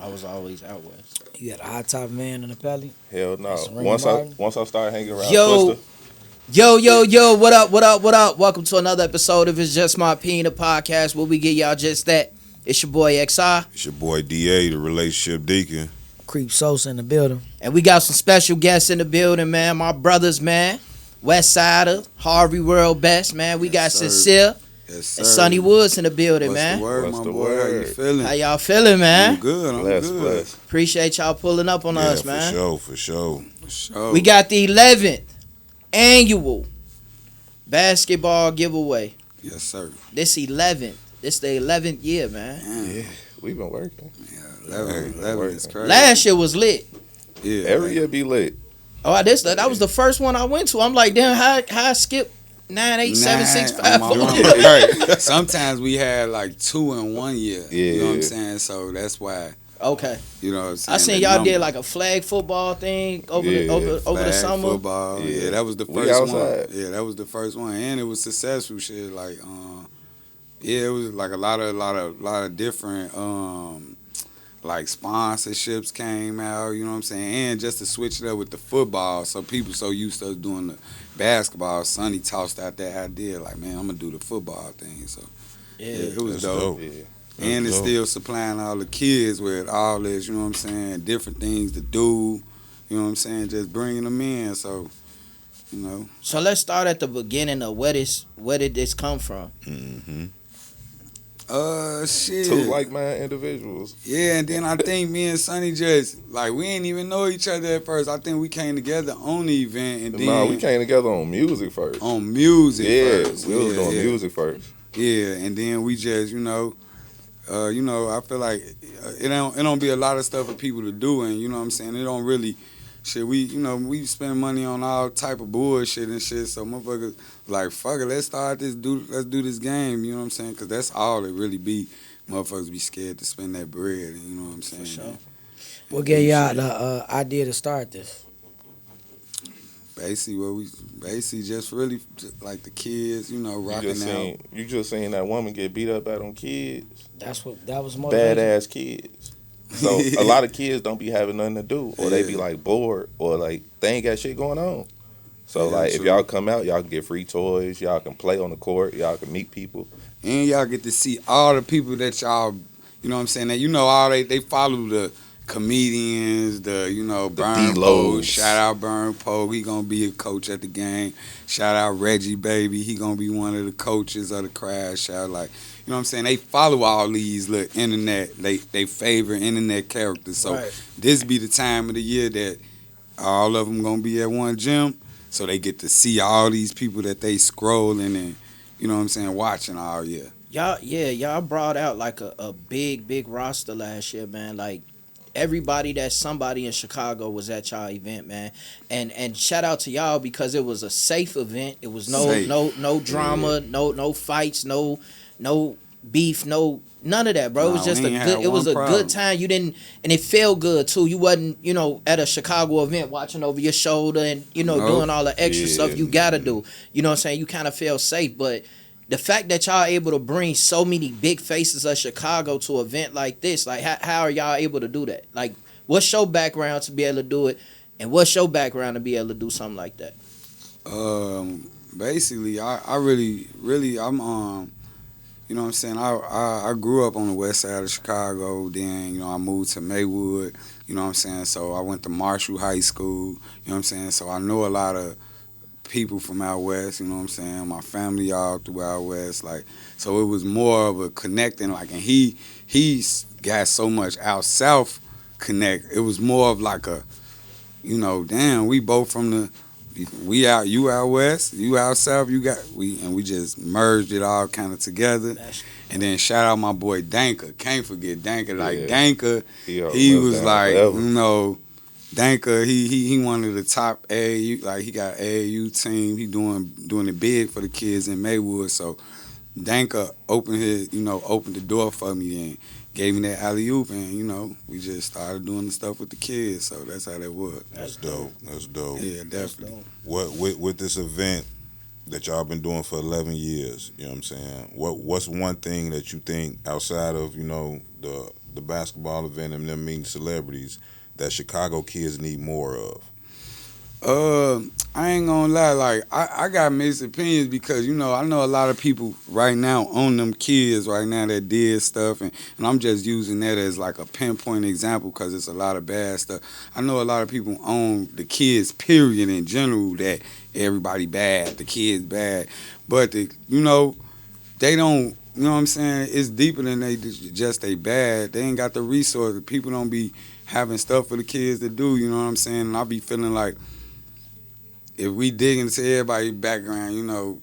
I was always out west. You got a hot top van in the Pelly? Hell no. That's Ring Once Martin? I start hanging around Yo. Twista. Yo, what up? Welcome to another episode of It's Just My Opinion, the podcast where we get y'all just that. It's your boy XI. It's your boy DA, the relationship deacon. Creep Sosa in the building. And we got some special guests in the building, man. My brothers, man. West Sider, Harvey World Best, man. We got Sincere Yes, and sir. SunnyWoodz in the building, What's man. the word, What's my the boy? word? How you feeling? How y'all feeling, man? I'm good. I'm good. Bless. Appreciate y'all pulling up on us, man. For sure. For sure. We got the 11th annual basketball giveaway. Yes, sir. This the 11th year, man. Damn. Yeah, we've been working. Yeah, 11 is crazy. Last year was lit. Yeah. Every year be lit. Oh, that was the first one I went to. I'm like, damn, how I skip 9, 8, 7, 6, 5, 4? Right. Sometimes we had like 2 in 1 year. Yeah. You know what I'm saying? So that's why, Okay. you know what I'm saying? I seen that y'all number. did like a flag football thing over Yeah, the Flag summer. Football. Yeah. Yeah, that was the We first one. outside. Yeah, that was the first one, and it was successful. Shit, like, yeah, it was like a lot of different, like sponsorships came out. You know what I'm saying? And just to switch it up with the football, so people so used to us doing the basketball. Sonny tossed out that idea, like, man, I'm gonna do the football thing. So yeah, it was That's dope. dope. Yeah. And it's dope. still supplying all the kids with all this, you know what I'm saying, different things to do, you know what I'm saying, just bringing them in, so, you know. So let's start at the beginning of where did this come from? Mm-hmm. Shit. Two like-minded individuals. Yeah, and then I think me and Sonny just, like, we ain't even know each other at first. I think we came together on the event, and then No, we came together on music first. on music Yeah, first. we was doing yeah. music first. Yeah, and then we just, I feel like it don't be a lot of stuff for people to do, and you know what I'm saying. It don't really, shit. We spend money on all type of bullshit and shit. So motherfuckers like, fuck it, let's do this game. You know what I'm saying? Because that's all it really be. Motherfuckers be scared to spend that bread. And you know what I'm saying? For sure. What gave y'all the idea to start this? Basically just really like the kids, rocking out. You just seen that woman get beat up by them kids. That was motivation. Badass kids. So a lot of kids don't be having nothing to do, or they be like bored, or like they ain't got shit going on. So Yeah, like if true. y'all come out, y'all can get free toys, y'all can play on the court, y'all can meet people. And y'all get to see all the people that y'all, you know what I'm saying, that all they follow the comedians, Burn Poe, D-Lows. shout out Burn Poe, he gonna be a coach at the game. Shout out Reggie Baby, he gonna be one of the coaches of the crowd. Shout out, you know what I'm saying, they follow all these little internet, they favorite internet characters. So Right. this be the time of the year that all of them gonna be at one gym, so they get to see all these people that they scrolling and, you know what I'm saying, watching all year. Y'all brought out like a big roster last year, man. Like everybody that's somebody in Chicago was at y'all event, man. And shout out to y'all because it was a safe event. It was Safe. no drama, no fights, no beef, none of that, bro. It was Nah, just we a ain't good had it was one a problem. good time. You didn't and it felt good too. You wasn't, at a Chicago event watching over your shoulder and, Nope. doing all the extra Yeah. stuff you gotta do. You know what I'm saying? You kinda feel safe, but the fact that y'all able to bring so many big faces of Chicago to an event like this, like how are y'all able to do that? Like, what's your background to be able to do it, and what's your background to be able to do something like that? Basically, I really, I'm, you know what I'm saying, I grew up on the west side of Chicago, then, I moved to Maywood, you know what I'm saying, so I went to Marshall High School, you know what I'm saying, so I know a lot of people from out west, you know what I'm saying, my family all through out west, like, so it was more of a connecting, like, and he's got so much out south connect, it was more of like a, damn, we both from the, you out west, you out south, we just merged it all kind of together. And then shout out my boy Danka. Can't forget Danka. Like Yeah. Danka, he was like, Danka, he one of the top AAU, like he got AAU team. He doing it big for the kids in Maywood. So Danka opened the door for me and gave me that alley-oop, and we just started doing the stuff with the kids. So that's how that was. That's dope. That's dope. Yeah, definitely. What with this event that y'all been doing for 11 years, you know what I'm saying? What's one thing that you think outside of, the the basketball event and them meeting celebrities that Chicago kids need more of? I ain't gonna lie, like I got mixed opinions because I know a lot of people right now on them kids right now that did stuff, and I'm just using that as like a pinpoint example because it's a lot of bad stuff. I know a lot of people on the kids period in general that everybody bad, the kids bad, but they don't. You know what I'm saying? It's deeper than they bad. They ain't got the resources. People don't be having stuff for the kids to do. You know what I'm saying? And I be feeling like, if we dig into everybody's background,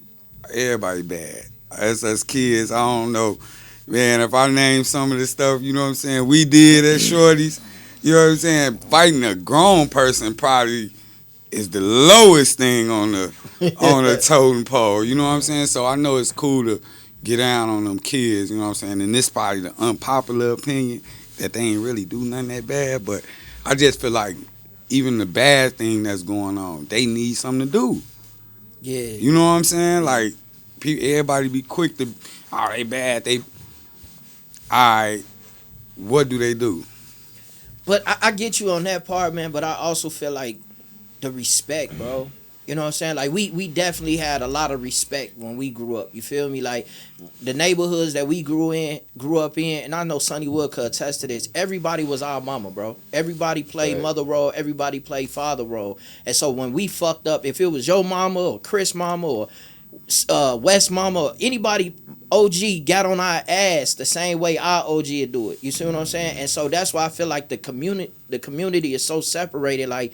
everybody bad. Us kids, I don't know. Man, if I name some of the stuff, you know what I'm saying, we did as shorties, you know what I'm saying, fighting a grown person probably is the lowest thing on the totem pole, you know what I'm saying? So I know it's cool to get down on them kids, you know what I'm saying? And this probably the unpopular opinion that they ain't really do nothing that bad, but I just feel like even the bad thing that's going on, they need something to do. Yeah. You know what I'm saying? Like, everybody be quick to, they bad, what do they do? But I get you on that part, man, but I also feel like the respect, bro. You know what I'm saying? Like, we definitely had a lot of respect when we grew up. You feel me? Like, the neighborhoods that we grew up in, and I know SunnyWoodz could attest to this, everybody was our mama, bro. Everybody played mother role. Everybody played father role. And so when we fucked up, if it was your mama or Chris mama or West mama or anybody, OG got on our ass the same way our OG would do it. You see what I'm saying? And so that's why I feel like the community is so separated. Like,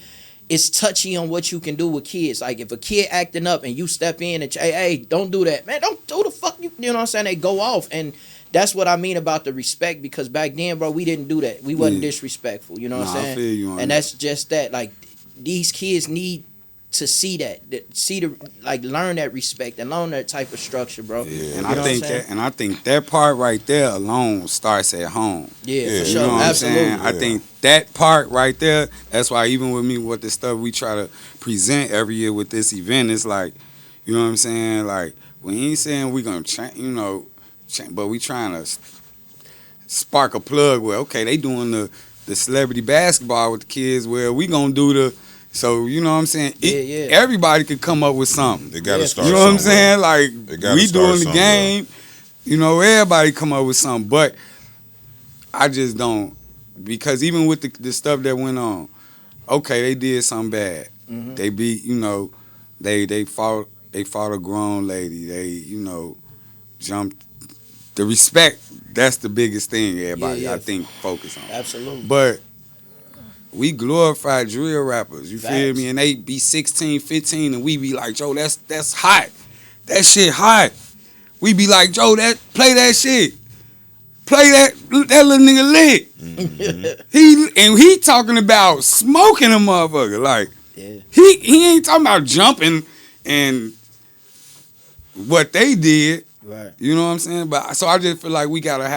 it's touchy on what you can do with kids. Like, if a kid acting up and you step in and say, hey, don't do that. Man, don't do the fuck you know what I'm saying? They go off. And that's what I mean about the respect, because back then, bro, we didn't do that. We wasn't disrespectful. You know what I'm saying? I feel you on and that. that's just that. Like, these kids need to see learn that respect and learn that type of structure, bro. Yeah, You and know I think that part right there alone starts at home. Yeah, Yeah. for You sure. know what I'm Absolutely. saying? I think that part right there, that's why even with me, with the stuff we try to present every year with this event, it's like, you know what I'm saying? Like, we ain't saying we gonna change, but we trying to spark a plug where, okay, they doing the celebrity basketball with the kids, where we gonna do so, you know what I'm saying? Everybody could come up with something. They got to start. You know what I'm saying? Like, we doing the game, everybody come up with something. But I just don't, because even with the stuff that went on, okay, they did something bad. Mm-hmm. They beat, they fought a grown lady. They, jumped. The respect, that's the biggest thing everybody, I think, focus on. Absolutely. But we glorify drill rappers, you Facts. feel me? And they be 16, 15, and we be like, Joe, that's hot. That shit hot. We be like, Joe, play that shit. Play that little nigga lit. Mm-hmm. He talking about smoking a motherfucker. Like, he ain't talking about jumping and what they did. Right. You know what I'm saying? But so I just feel like we gotta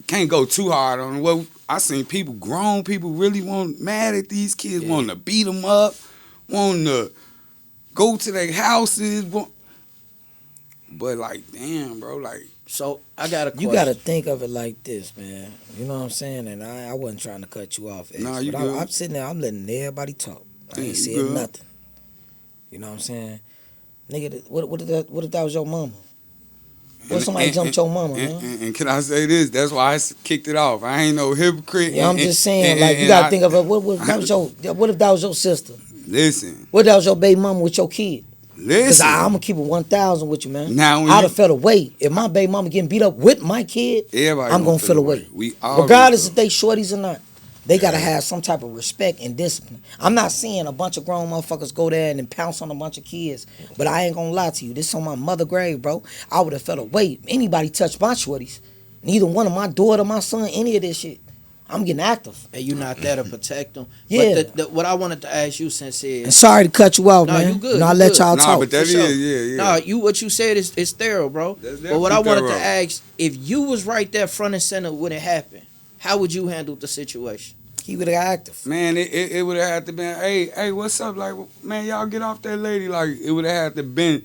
can't go too hard on it. Well, I seen grown people really mad at these kids, wanting to beat them up, wanting to go to their houses. But like, damn, bro, like. So I got a question. You got to think of it like this, man. You know what I'm saying? And I wasn't trying to cut you off, X, Nah, you but good. I'm sitting there, I'm letting everybody talk. I Yeah, ain't you saying good. nothing. You know what I'm saying? Nigga, what if that was your mama? What if somebody jumped your mama, man? And can I say this? That's why I kicked it off. I ain't no hypocrite. Yeah, I'm just saying, you got to think of it. What if that was your sister? Listen. What if that was your baby mama with your kid? Because Listen. I'm going to keep it 1,000 with you, man. Now, when I'd you- have felt away. If my baby mama getting beat up with my kid, Everybody I'm going to feel away. We all Regardless gonna if they shorties or not. They got to have some type of respect and discipline. I'm not seeing a bunch of grown motherfuckers go there and then pounce on a bunch of kids. But I ain't going to lie to you. This is on my mother grave, bro. I would have felt away. If anybody touched my shorties, neither one of my daughter, my son, any of this shit, I'm getting active. And you not there to protect them. Yeah. But what I wanted to ask you, Sincere. And sorry to cut you off, No, man. you good, I'll you let good. y'all Nah, talk. but that For sure. is, yeah. No, what you said is thorough, bro. That's But what I definitely wanted to thorough. ask, if you was right there front and center when it happened, how would you handle the situation? He would have got active. Man, it would have had to been, hey, what's up? Like, man, y'all get off that lady. Like, it would have had to been.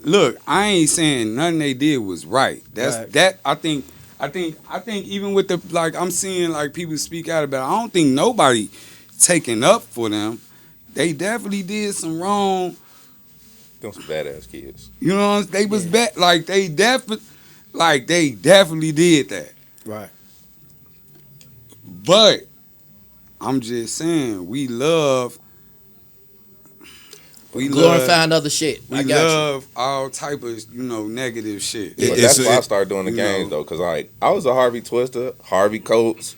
Look, I ain't saying nothing they did was right. Right. That I think I think even with the like, I'm seeing like people speak out about it. I don't think nobody taking up for them. They definitely did some wrong. Them some badass kids. You know what I'm saying? They was bad. Like they definitely did that. Right. But I'm just saying, we glorifying other shit. We love all type of, negative shit. But that's why I started doing the games though, because I was a Harvey Twista, Harvey Coates.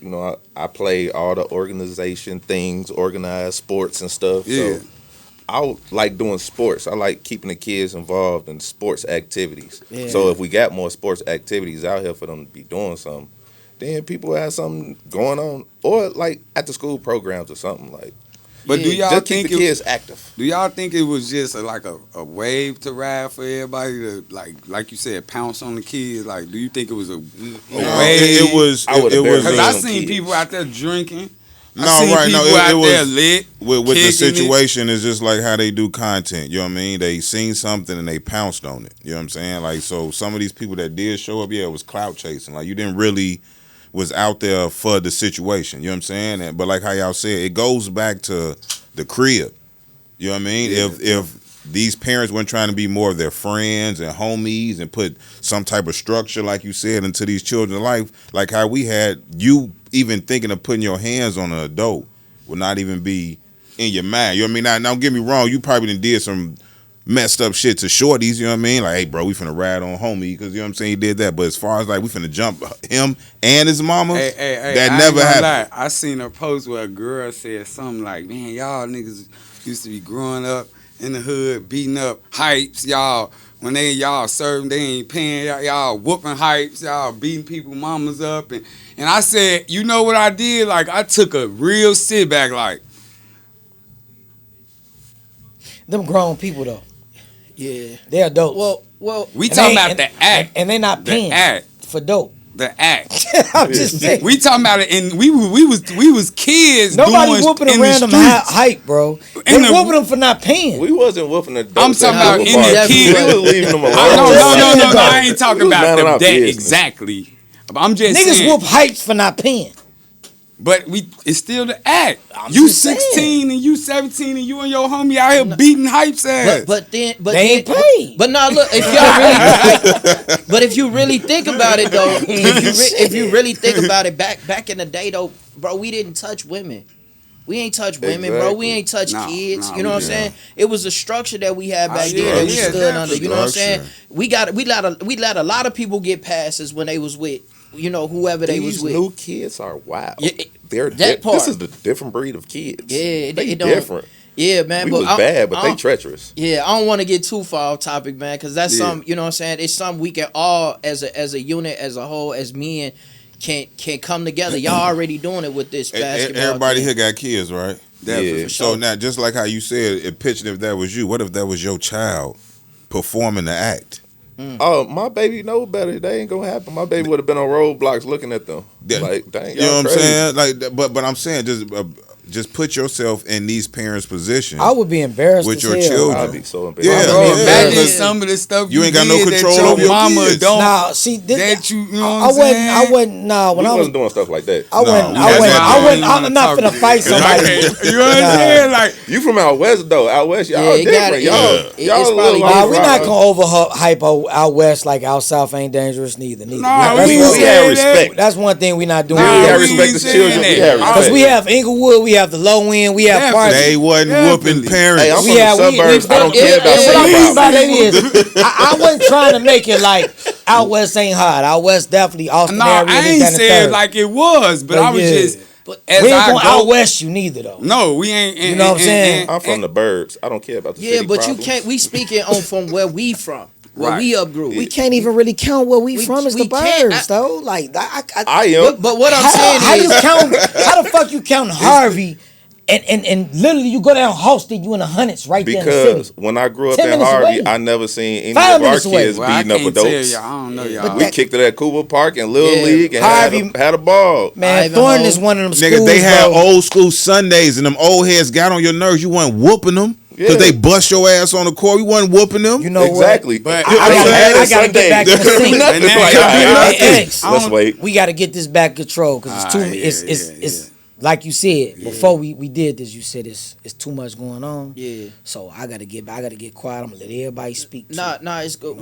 I played all the organization things, organized sports and stuff. Yeah. So I like doing sports. I like keeping the kids involved in sports activities. Yeah. So if we got more sports activities out here for them to be doing something, then people have something going on, or like after school programs or something like. But do y'all just think keep the kids active? Do y'all think it was just like a wave to ride for everybody to like you said, pounce on the kids? Like, do you think it was a wave? It was. Because I seen people out there drinking. It was there lit. With the situation is just like how they do content. You know what I mean? They seen something and they pounced on it. You know what I'm saying? Like, so some of these people that did show up, it was clout chasing. Like, you didn't really was out there for the situation. You know what I'm saying? But like how y'all said, it goes back to the crib. You know what I mean? Yeah. If these parents weren't trying to be more of their friends and homies and put some type of structure, like you said, into these children's life, like how we had you even thinking of putting your hands on an adult would not even be in your mind. You know what I mean? Now don't get me wrong, you probably did some messed up shit to shorties, you know what I mean? Like, hey, bro, we finna ride on homie, because, you know what I'm saying, he did that. But as far as, like, we finna jump him and his mama, that never happened. I seen a post where a girl said something like, man, y'all niggas used to be growing up in the hood, beating up hypes, y'all. When y'all serving, they ain't paying, y'all whooping hypes, y'all beating people mamas up. And I said, you know what I did? Like, I took a real sit back, like. Them grown people, though. Yeah. They're adults. Well, we talking about the act. And they not paying for dope. The act. I'm just saying. We talking about it, and we was kids. Nobody doing whooping in a random hype, bro. They whooping them for not paying. We wasn't whooping the dope. I'm talking about in the kids. We was leaving them alone. No. I ain't talking about that exactly. But I'm just saying. Niggas whoop hypes for not paying. But it's still the act. I'm You just 16 saying. and you 17 and you and your homie out here beating hype's ass. But they ain't paid. But now look, if y'all really, but if you really think about it though, if you really think about it, back in the day though, bro, we didn't touch women. We ain't touch women, bro. We ain't touch kids. You know what I'm saying? It was a structure that we had back then that we stood under. You know what I'm saying? We let a lot of people get passes when they was with, whoever they was with. These new kids are wild. Yeah, this is the different breed of kids. Yeah, they don't. different. Yeah, man. We but was bad, but they treacherous. Yeah, I don't want to get too far off topic, man, because that's something, you know what I'm saying? It's something we can all, as a unit, as a whole, as men, can come together. Y'all already doing it with this basketball. Everybody team. here got kids, right? Definitely. Yeah. So now, just like how you said, picture if that was you, what if that was your child performing the act? Oh, my baby know better. They ain't gonna happen. My baby would have been on roadblocks looking at them. Yeah. Like, dang, you know what I'm crazy. saying? Like, but I'm saying just put yourself in these parents' position. I would be embarrassed with as your hell. children. I'd be so embarrassed. Yeah, Bro, yeah. imagine some of the stuff You ain't got no did control that over your mama kids. don't. Nah, see, That you know I what I'm saying? I wasn't. Nah, when We I was wasn't doing stuff like that. I wouldn't. I'm not finna fight somebody. You know what I'm saying? Like, You from out west though? Out west, y'all Yeah, it got different. it. Y'all, Yeah. y'all It's a probably little different. We're not gonna overhype out west like out south ain't dangerous neither. No, That's we what- ain't saying respect. That's one thing we not doing. We Nah, have we respect ain't to saying children. that. We have Because respect. we have Inglewood, we have the low end, we have Yeah, Park. They wasn't Definitely. whooping parents. Hey, I'm from We have- the suburbs. I don't care about What I city mean by problems. that is, I wasn't trying to make it like out west ain't hot. Out west definitely Austin no, area. I this, ain't that, and the saying third. like it was, but But I was yeah. just. As We ain't I gonna go, out west you neither though. No, we ain't. You know what I'm saying? I'm from the burbs. I don't care about the Yeah, city but problems. you can't. We speaking on from where we from, where Right. we upgrew. We can't even really count where we from as we the can't. burbs though. Like I am. But what I'm how, saying how is, you count? How the fuck you count Harvey? And literally you go down Halsted, you in the hundreds right there in the Because city. when I grew up 10 in minutes Harvey, away. I never seen any 5 of our minutes away. kids Well, I beating up can't tell adults. y'all. I don't know y'all. But We kicked it at Cooper Park and Little Yeah. League and Harvey- had a ball. Man, Ivanhoe. Thornton is one of them schools. Nigga, they had bro. old school Sundays and them old heads got on your nerves. You weren't whooping them. Because they bust your ass on the court. We wasn't whooping them. You know exactly. what? But I gotta get back to the scene. Nothing. And Like, that- all right, Hey, X, let's wait. we got to get this back control because it's too. It's like you said before we did this. You said it's too much going on. Yeah. So I got to get quiet. I'm gonna let everybody speak. Nah, it's good.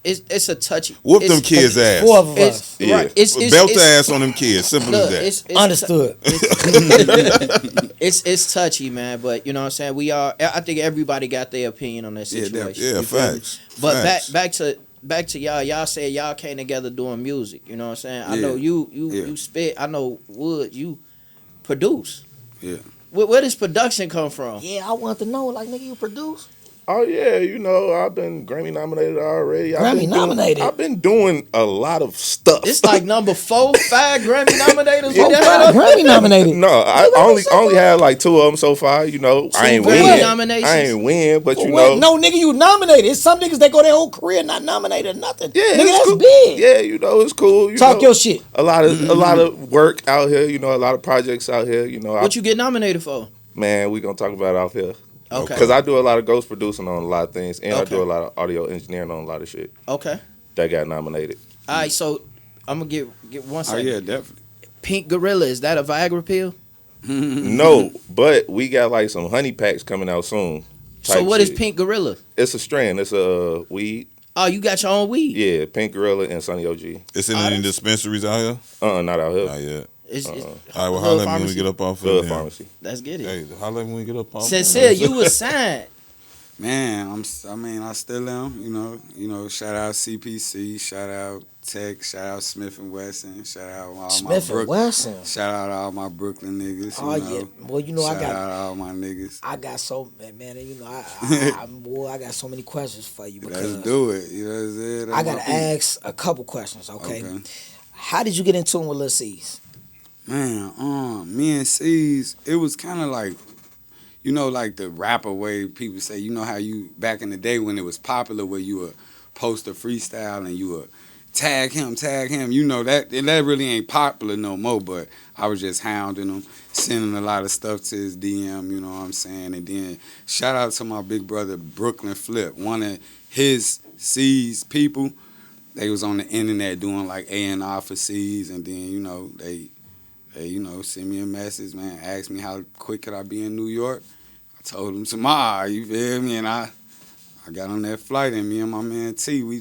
It's a touchy. Whoop it's- them kids' ass. Four of It's us. Yeah. right. It's Belt the ass on them kids. Simple look, as that. it's Understood. It's touchy, man. But you know what I'm saying. I think everybody got their opinion on that situation. Yeah, You feel me? facts. But Facts. back to y'all. Y'all said y'all came together doing music. You know what I'm saying. I Yeah. know you Yeah. spit. I know Wood. You produce. Yeah. Where does production come from? Yeah, I want to know. Like, nigga, you produce? Oh yeah, you know I've been Grammy nominated already. I've been doing a lot of stuff. It's like number 4, 5 Grammy nominators. Yeah. We done Oh, had up. Grammy nominated. No, I only had like 2 of them so far. You know, I ain't Grammy win. nominations? I ain't win, but you What? know, No, nigga, you nominated. It's some niggas that go their whole career not nominated or nothing. yeah, nigga, it's that's cool. big. Yeah, you know, it's cool. You Talk know, your shit. A lot of work out here. You know, a lot of projects out here. You know, What you get nominated for? man, we gonna talk about it off here. Okay. Because I do a lot of ghost producing on a lot of things, and I Okay. do a lot of audio engineering on a lot of shit Okay. that got nominated. All right. So I'm gonna get 1 Oh second. yeah, definitely. Pink Gorilla, is that a Viagra pill? No, but we got like some honey packs coming out soon. So type what is shit. Pink Gorilla? It's a strand. It's a weed. Oh, you got your own weed. Yeah, Pink Gorilla and Sunny OG. It's in any dispensaries out here? Not out here. Not yet. It's All right, well, Hood holla at me when we Pharmacy. get up off Good of pharmacy. Let's get it. Hey, holla at me when we get up off. Sincere, you was signed. Man, I still am. You know. Shout out CPC. Shout out Tech. Shout out Smith and Wesson. Shout out all Smith my and Wesson. Shout out all my Brooklyn niggas. Oh, You know. yeah. Well, you know, Shout I got out all my niggas. you know, I got so many questions for you because Let's do it. You know what I'm saying? I gotta ask a couple questions. Okay. How did you get in tune with Lil C's? Man, me and C's, it was kind of like, you know, like the rapper way people say, you know how you, back in the day when it was popular where you would post a freestyle and you would tag him, you know, that really ain't popular no more, but I was just hounding him, sending a lot of stuff to his DM, you know what I'm saying, and then shout out to my big brother, Brooklyn Flip, one of his C's people, they was on the internet doing like A&R for C's, and then, you know, they you know, send me a message, man, ask me how quick could I be in New York. I told them tomorrow, you feel me? And I got on that flight, and me and my man T, we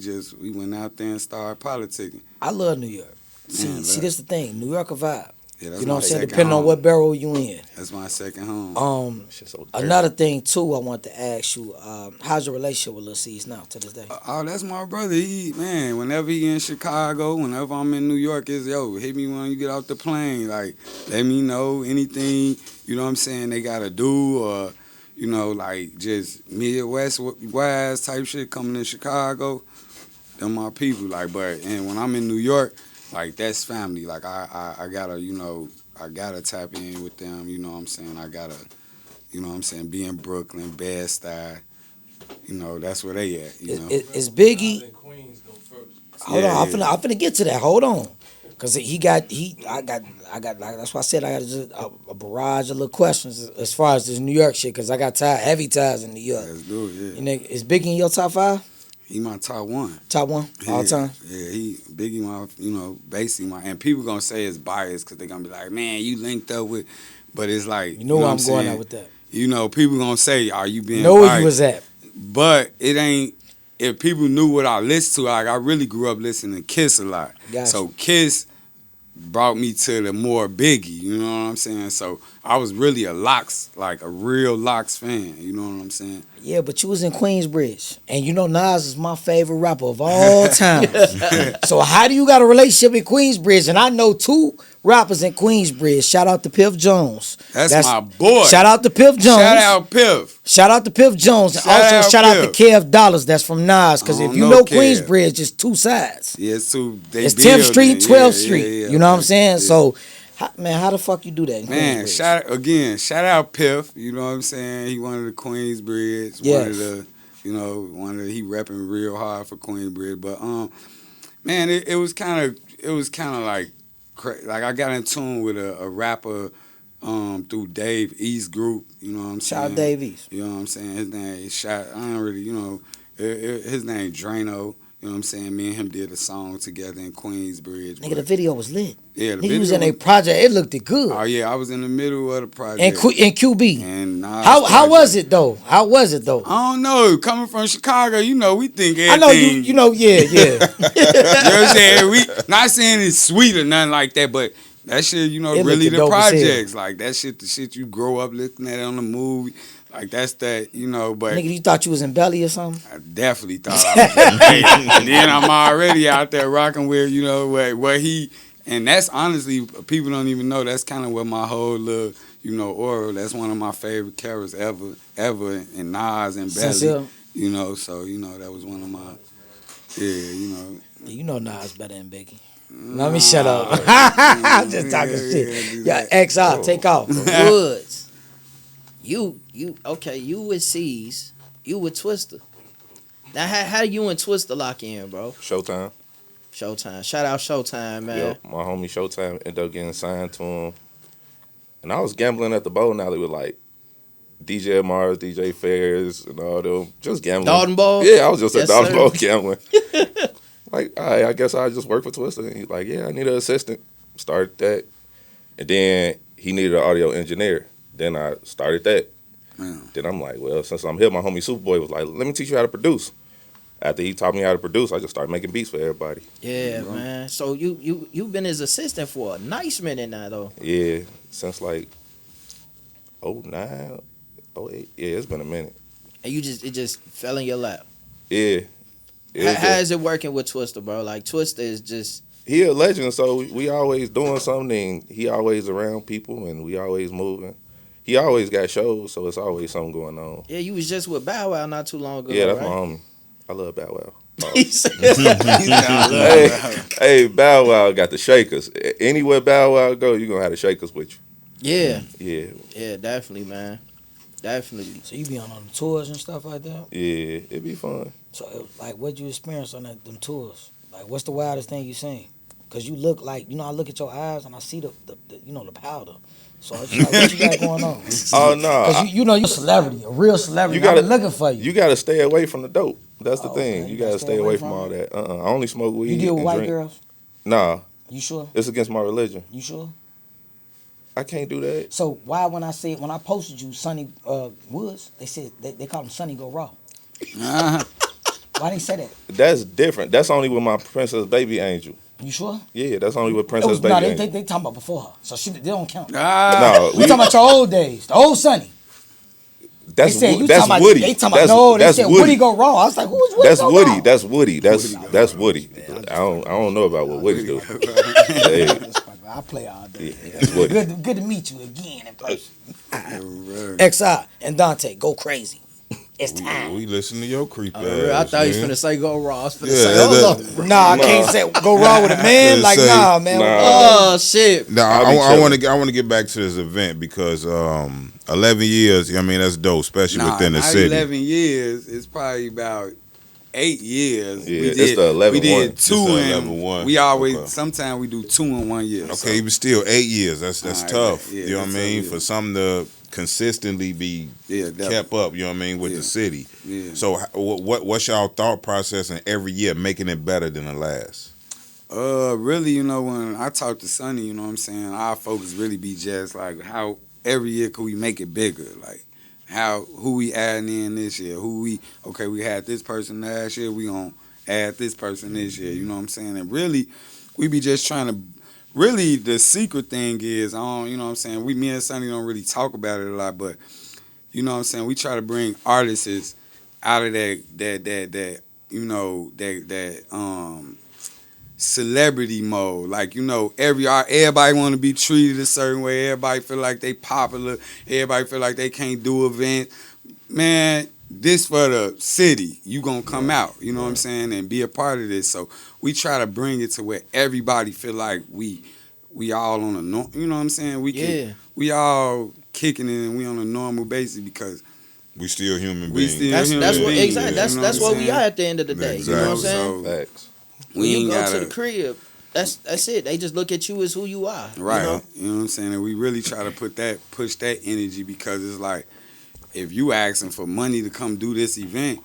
went out there and started politicking. I love New York. See, Man, this is the thing. New York a vibe. Yeah, that's You know what my I'm saying? second Depending home. on what barrel you in. That's my second home. Shit so dirty. Another thing too, I want to ask you, how's your relationship with Lil C's now to this day? Oh, that's my brother. He, man, whenever he in Chicago, whenever I'm in New York, it's, yo, hit me when you get off the plane. Like, let me know anything, you know what I'm saying, they got to do, or, you know, like, just Midwest-wise type shit coming to Chicago. Them my people, like, but, and when I'm in New York, like, that's family. Like, I gotta, you know, I gotta tap in with them, you know what I'm saying? I gotta, you know what I'm saying, be in Brooklyn, Bed-Stuy, you know, that's where they at, you know. Is Biggie? Hold Yeah, on, yeah. I'm finna get to that. Hold on, cause I got. Like, that's why I said I got just a barrage of little questions as far as this New York shit, cause I got heavy ties in New York. Let's do it, yeah. You know, is Biggie in your top 5? He my top one. Top 1 all Yeah, time? Yeah, Biggie my, you know, basically my, and people gonna say it's biased because they gonna be like, man, you linked up with, but it's like, You know where what I'm going saying? at with that. You know, people gonna say, are you being Know where biased? you was at. But it ain't, if people knew what I listened to, like I really grew up listening to Kiss a lot. Gotcha. So Kiss brought me to the more Biggie, you know what I'm saying? So I was really a real Locks fan, you know what I'm saying? Yeah, but you was in Queensbridge, and you know Nas is my favorite rapper of all time. So how do you got a relationship in Queensbridge? And I know 2 rappers in Queensbridge. Shout out to Piff Jones. That's my boy. Shout out to Piff Jones. Shout out Piff. Shout out to Piff Jones. And Shout also out shout out to Piff. Kev Dollars. That's from Nas. Because I if don't you know know Kev. Queensbridge, it's 2 sides. Yeah, it's too, they It's 10th Street, building. 12th Street. Yeah, you know what I'm saying? yeah. So, how the fuck you do that in Man, Queensbridge? shout out Piff, you know what I'm saying? He one of the Queensbridge, Yes. one of the, you know, he repping real hard for Queensbridge. But man, it was kind of like I got in tune with a rapper through Dave East Group. You know what I'm saying? Shout out Dave East. You know what I'm saying? His name is Shot. I don't really, his name Drano. You know what I'm saying? Me and him did a song together in Queensbridge. Nigga, the video was lit. Yeah, the Nigga, you was video in a project. It looked good. Oh yeah, I was in the middle of the project. And QB. And How was it though? How was it though? I don't know. Coming from Chicago, we think everything. I know you. You know, yeah. You know what I'm saying? We not saying it's sweet or nothing like that, but that shit, It really looked the dope as hell. projects. Like that shit, the shit you grow up looking at on the movie. Like that's that, but Nigga, you thought you was in Belly or something? I definitely thought I was hey, and then I'm already out there rocking with, where he, and that's honestly, people don't even know, that's kind of what my whole little, aura, that's one of my favorite characters ever, and Nas and Belly, Sincere. So, that was one of my, You know Nas better than Biggie. Let me shut up. I'm just talking shit. Yeah, XR, take off. Woods. You with C's, you with Twista. Now how you and Twista lock in, bro? Showtime. Shout out Showtime, man. Yep, my homie Showtime ended up getting signed to him. And I was gambling at the bowling alley with like DJ Mars, DJ Fairs, and all them. Just gambling. Dalton Ball? Yeah, I was just Yes, at Dalton sir. Ball gambling. Like, all right, I guess I just work for Twista. And he's like, yeah, I need an assistant. Started that. And then he needed an audio engineer. Then I started that. Then I'm like, well, since I'm here, my homie Superboy was like, let me teach you how to produce. After he taught me how to produce, I just started making beats for everybody. Yeah, man. So you've been his assistant for a nice minute now, though. Yeah, since like 09, 08. Yeah, it's been a minute. And it just fell in your lap. Yeah. How is it working with Twista, bro? Like Twista is just He a legend, so we always doing something. He always around people, and we always moving. He always got shows, so it's always something going on. yeah. You was just with Bow Wow not too long ago. Yeah, that's right? my homie. I love Bow Wow. Oh. He said- Hey, Bow Wow got the shakers. Anywhere Bow Wow go, you gonna have the shakers with you. yeah, Yeah, definitely, man. Definitely. So you be on the tours and stuff like that? yeah, it'd be fun. So, like, what'd you experience on them tours? Like, what's the wildest thing you seen? Because you look like, I look at your eyes and I see the powder. So it's like, what you got going on? Oh no, Because you're a celebrity, a real celebrity. You I've gotta- been looking for you. you gotta stay away from the dope. That's the thing. okay. You gotta stay away from all that. I only smoke weed. You deal with and white drink. girls? Nah, You sure? it's against my religion. You sure? I can't do that. So why when I posted you SunnyWoodz, they said they called him Sunny Go Raw. Why they say that? That's different. That's only with my Princess Baby Angel. You sure? Yeah, that's only with It Princess was, Baby no, Angel. they talking about before her. So they don't count. No, We talking about your old days, the old Sunny. that's They said you that's talking about, Woody. They talking That's, about no. They that's said Woody. Woody Go Raw. I was like, who's Woody That's Go Woody. Raw? That's Woody. That's Woody. I don't know about what Woody do. Hey, I play all day. yeah, that's Woody. Good to meet you again in person. XI and Dante, go crazy. It's time. We listen to your creep ass. I thought he was man. finna say go raw. I was finna Yeah, say, that- Nah, I can't say go wrong with a man. Like, Say- nah, man. Nah. Oh shit. No, I'll be I want chilling. to get back to this event because 11 years. I mean, that's dope, especially within the not city. 11 years. It's probably about 8 years. Yeah, it's the 11 We one. did It's two the in. 11-1. We always Okay. sometimes we do 2 in 1 year. Okay, but still 8 years. That's All right, tough. yeah, you know what I that's mean? tough, For yeah. something to consistently be Yeah, definitely. kept up. You know what I mean with Yeah. the city. Yeah. So what's y'all thought process in every year making it better than the last? Really, when I talk to Sunny, you know what I'm saying, our focus really be just like how every year could we make it bigger, like who we adding in this year, we had this person last year, we gonna add this person this year, you know what I'm saying, and really we be just trying to. Really, the secret thing is, you know what I'm saying, me and Sunny don't really talk about it a lot, but, you know what I'm saying, we try to bring artists out of that celebrity mode. Like, everybody want to be treated a certain way, everybody feel like they popular, everybody feel like they can't do events. Man, this for the city. You gonna come out, you know what I'm saying, and be a part of this. So we try to bring it to where everybody feel like we all on a you know what I'm saying? We all kicking it and we on a normal basis because We still human we beings. still That's human what beings, exactly. you That's know that's what what I'm we saying? are at the end of the day. You know what I'm Exactly. saying? So Facts. When we you ain't go gotta to the crib, That's it. They just look at you as who you are. Right. You You know what I'm saying? And we really try to push that energy, because it's like, if you asking for money to come do this event,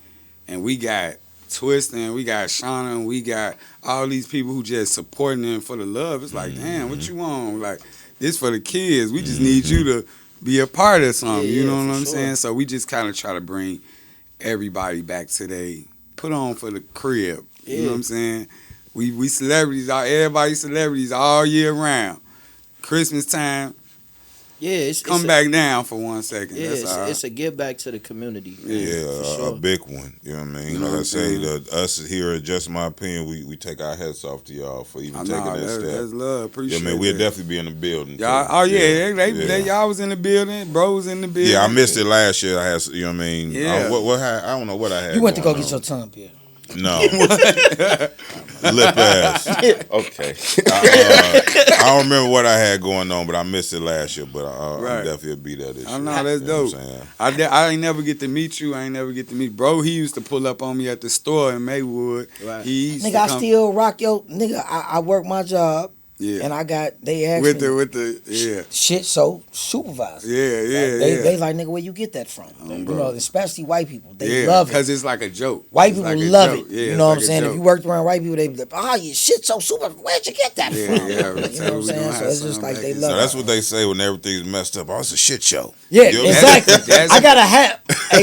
and we got Twista and we got Shauna and we got all these people who just supporting them for the love, it's like, damn, what you want? Like, this for the kids. We just need you to be a part of something. Yeah, you know yeah, what for I'm sure. saying? So we just kind of try to bring everybody back to put on for the crib. You know Yeah. what I'm saying? We celebrities, everybody celebrities all year round. Christmas time, Yeah, it's come back down for 1 second. Yeah, That's all. it's a give back to the community. Man, Yeah, for sure. a big one. You know what I mean? You know Like what I I'm say, saying? us here at Just My Opinion, we take our hats off to y'all for even taking that step. That's love. Yeah, Appreciate man, we'll that. definitely be in the building. Y'all, too. oh yeah, Yeah. y'all was in the building. Bro was in the building. Yeah, I missed it last year. I had, you know what I mean? Yeah. I don't know what I had. You went to go going get your on. tongue pierced. No. Lip ass. Okay. I don't remember what I had going on, but I missed it last year. But Right. I'm definitely be there this I year. know, that's You know dope. what I'm saying? I ain't never get to meet you. I ain't never get to meet bro. He used to pull up on me at the store in Maywood. Right. He used Nigga, to I come, still rock your nigga. I work my job, yeah, and I got they asked with me the yeah, shit. So supervisor. yeah. They like, nigga, where you get that from? You bro. know, especially white people. They yeah, love it. because it's like a joke. White It's people like a love joke. it. Yeah, you it's know what like I'm a saying? If joke. you worked around white people, they be like, oh, your shit so super. Where'd you get that Yeah, from? yeah, You know what I'm we saying? gonna So have it's just some like back they in- love So it. that's what they say when everything's messed up. Oh, it's a shit show. Yeah, You know what I'm exactly. That's- I got a hat.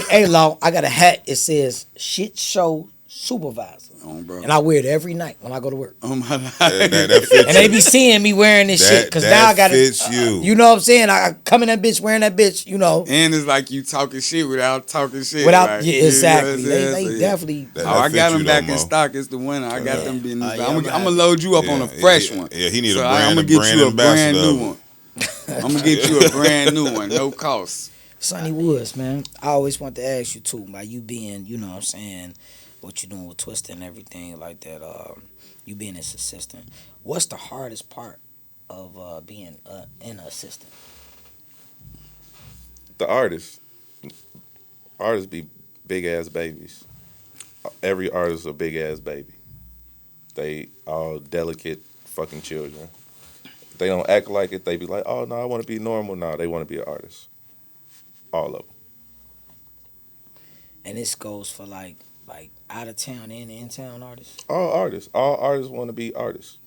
Hey, Law, I got a hat. It says shit show supervisor. Oh, bro. And I wear it every night when I go to work. Oh my life. That fits And they you. be seeing me wearing this shit. Because now I got fits you. You know what I'm saying? I come in that bitch wearing that bitch, you know. And it's like you talking shit without talking shit. Without, right? yeah, You know exactly. what I'm They saying? So, yeah. definitely. That Oh, I fits got you them though, back in Mo. stock. It's the winner. I got them business. Yeah, I'm I'm gonna load you up on a fresh one. Yeah, he need So a brand, I'm gonna a get brand you a brand ambassador. new one. I'm gonna get you a brand new one, no cost. SunnyWoodz, man. I always want to ask you too, by you being, you know what I'm saying, what you doing with Twista and everything like that, you being his assistant. What's the hardest part of being an assistant? The artists be big ass babies. Every artist is a big ass baby. They all delicate fucking children. They don't act like it. They be like, oh no, I want to be normal. No, they want to be an artist. All of them. And this goes for like out of town and in town artists. All artists want to be artists.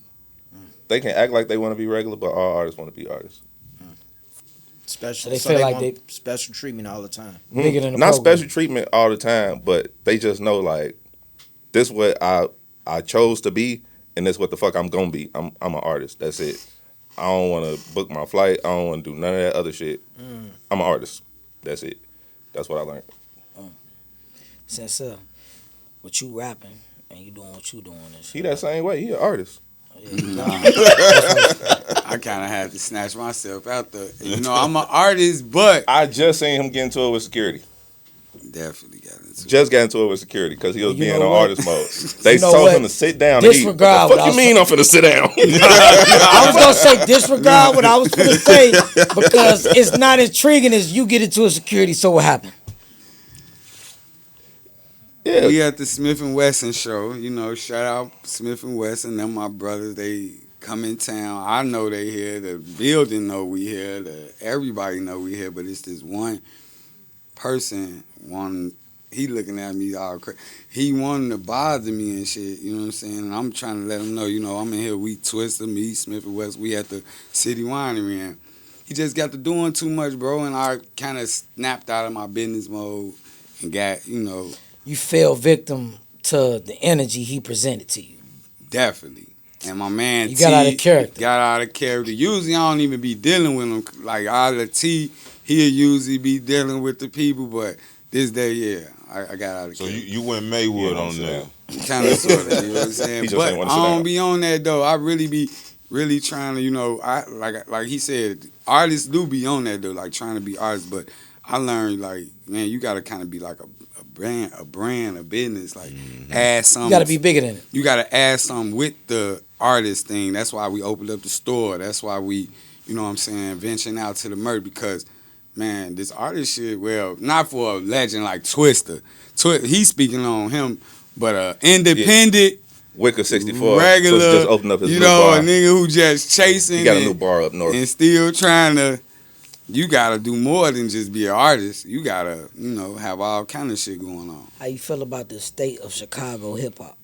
They can act like they want to be regular, but all artists want to be artists. Special. So they feel like want special treatment all the time. Bigger than the Not program. special treatment all the time, but they just know like this what I chose to be, and this what the fuck I'm gonna be. I'm an artist. That's it. I don't want to book my flight. I don't want to do none of that other shit. I'm an artist. That's it. That's what I learned. Since what you rapping and you doing what you doing and shit. He that same way. He an artist. I kind of had to snatch myself out the. You know, I'm an artist, but I just seen him get into it with security. definitely got into it. Just got into it with security because he was You being know on what? artist mode. They You know told what? him to sit down. And eat. What Disregard the what I fuck you was mean I'm finna sit down? I was gonna say disregard what I was gonna say because it's not intriguing as you get into a security. So what happened? Yeah. We at the Smith and Wesson show. You know, shout out Smith and Wesson. Them my brothers. They come in town. I know they here. The building know we here. Everybody know we here. But it's this one person. He looking at me all crazy. He wanted to bother me and shit. You know what I'm saying? And I'm trying to let him know. You know, I'm in here. We Twista, me, Smith and Wesson. We at the City Winery. And he just got to doing too much, bro. And I kind of snapped out of my business mode and got, you know. You fell victim to the energy he presented to you. Definitely. And my man You T got out of character. Got out of character. Usually I don't even be dealing with him. Like out of T, he'll usually be dealing with the people, but this day, yeah, I got out of So character. you went Maywood Yeah, on there. Kind of sort of, you know what I'm saying? He just But ain't wanna I sit don't down. be on that though. I really be trying to, you know, I like he said, artists do be on that though, like trying to be artists, but I learned like, man, you gotta kinda be like a brand, a business, like add something. You got to be bigger than it. You got to add something with the artist thing. That's why we opened up the store. That's why we, you know what I'm saying, venturing out to the merch because, man, this artist shit, well, not for a legend like Twista. He's speaking on him, but independent Wicker 64. regular, So just opened up his you new know, bar. a nigga who just chasing. He got a new bar up north. and still trying to. You gotta do more than just be an artist. You gotta, have all kind of shit going on. How you feel about the state of Chicago hip hop?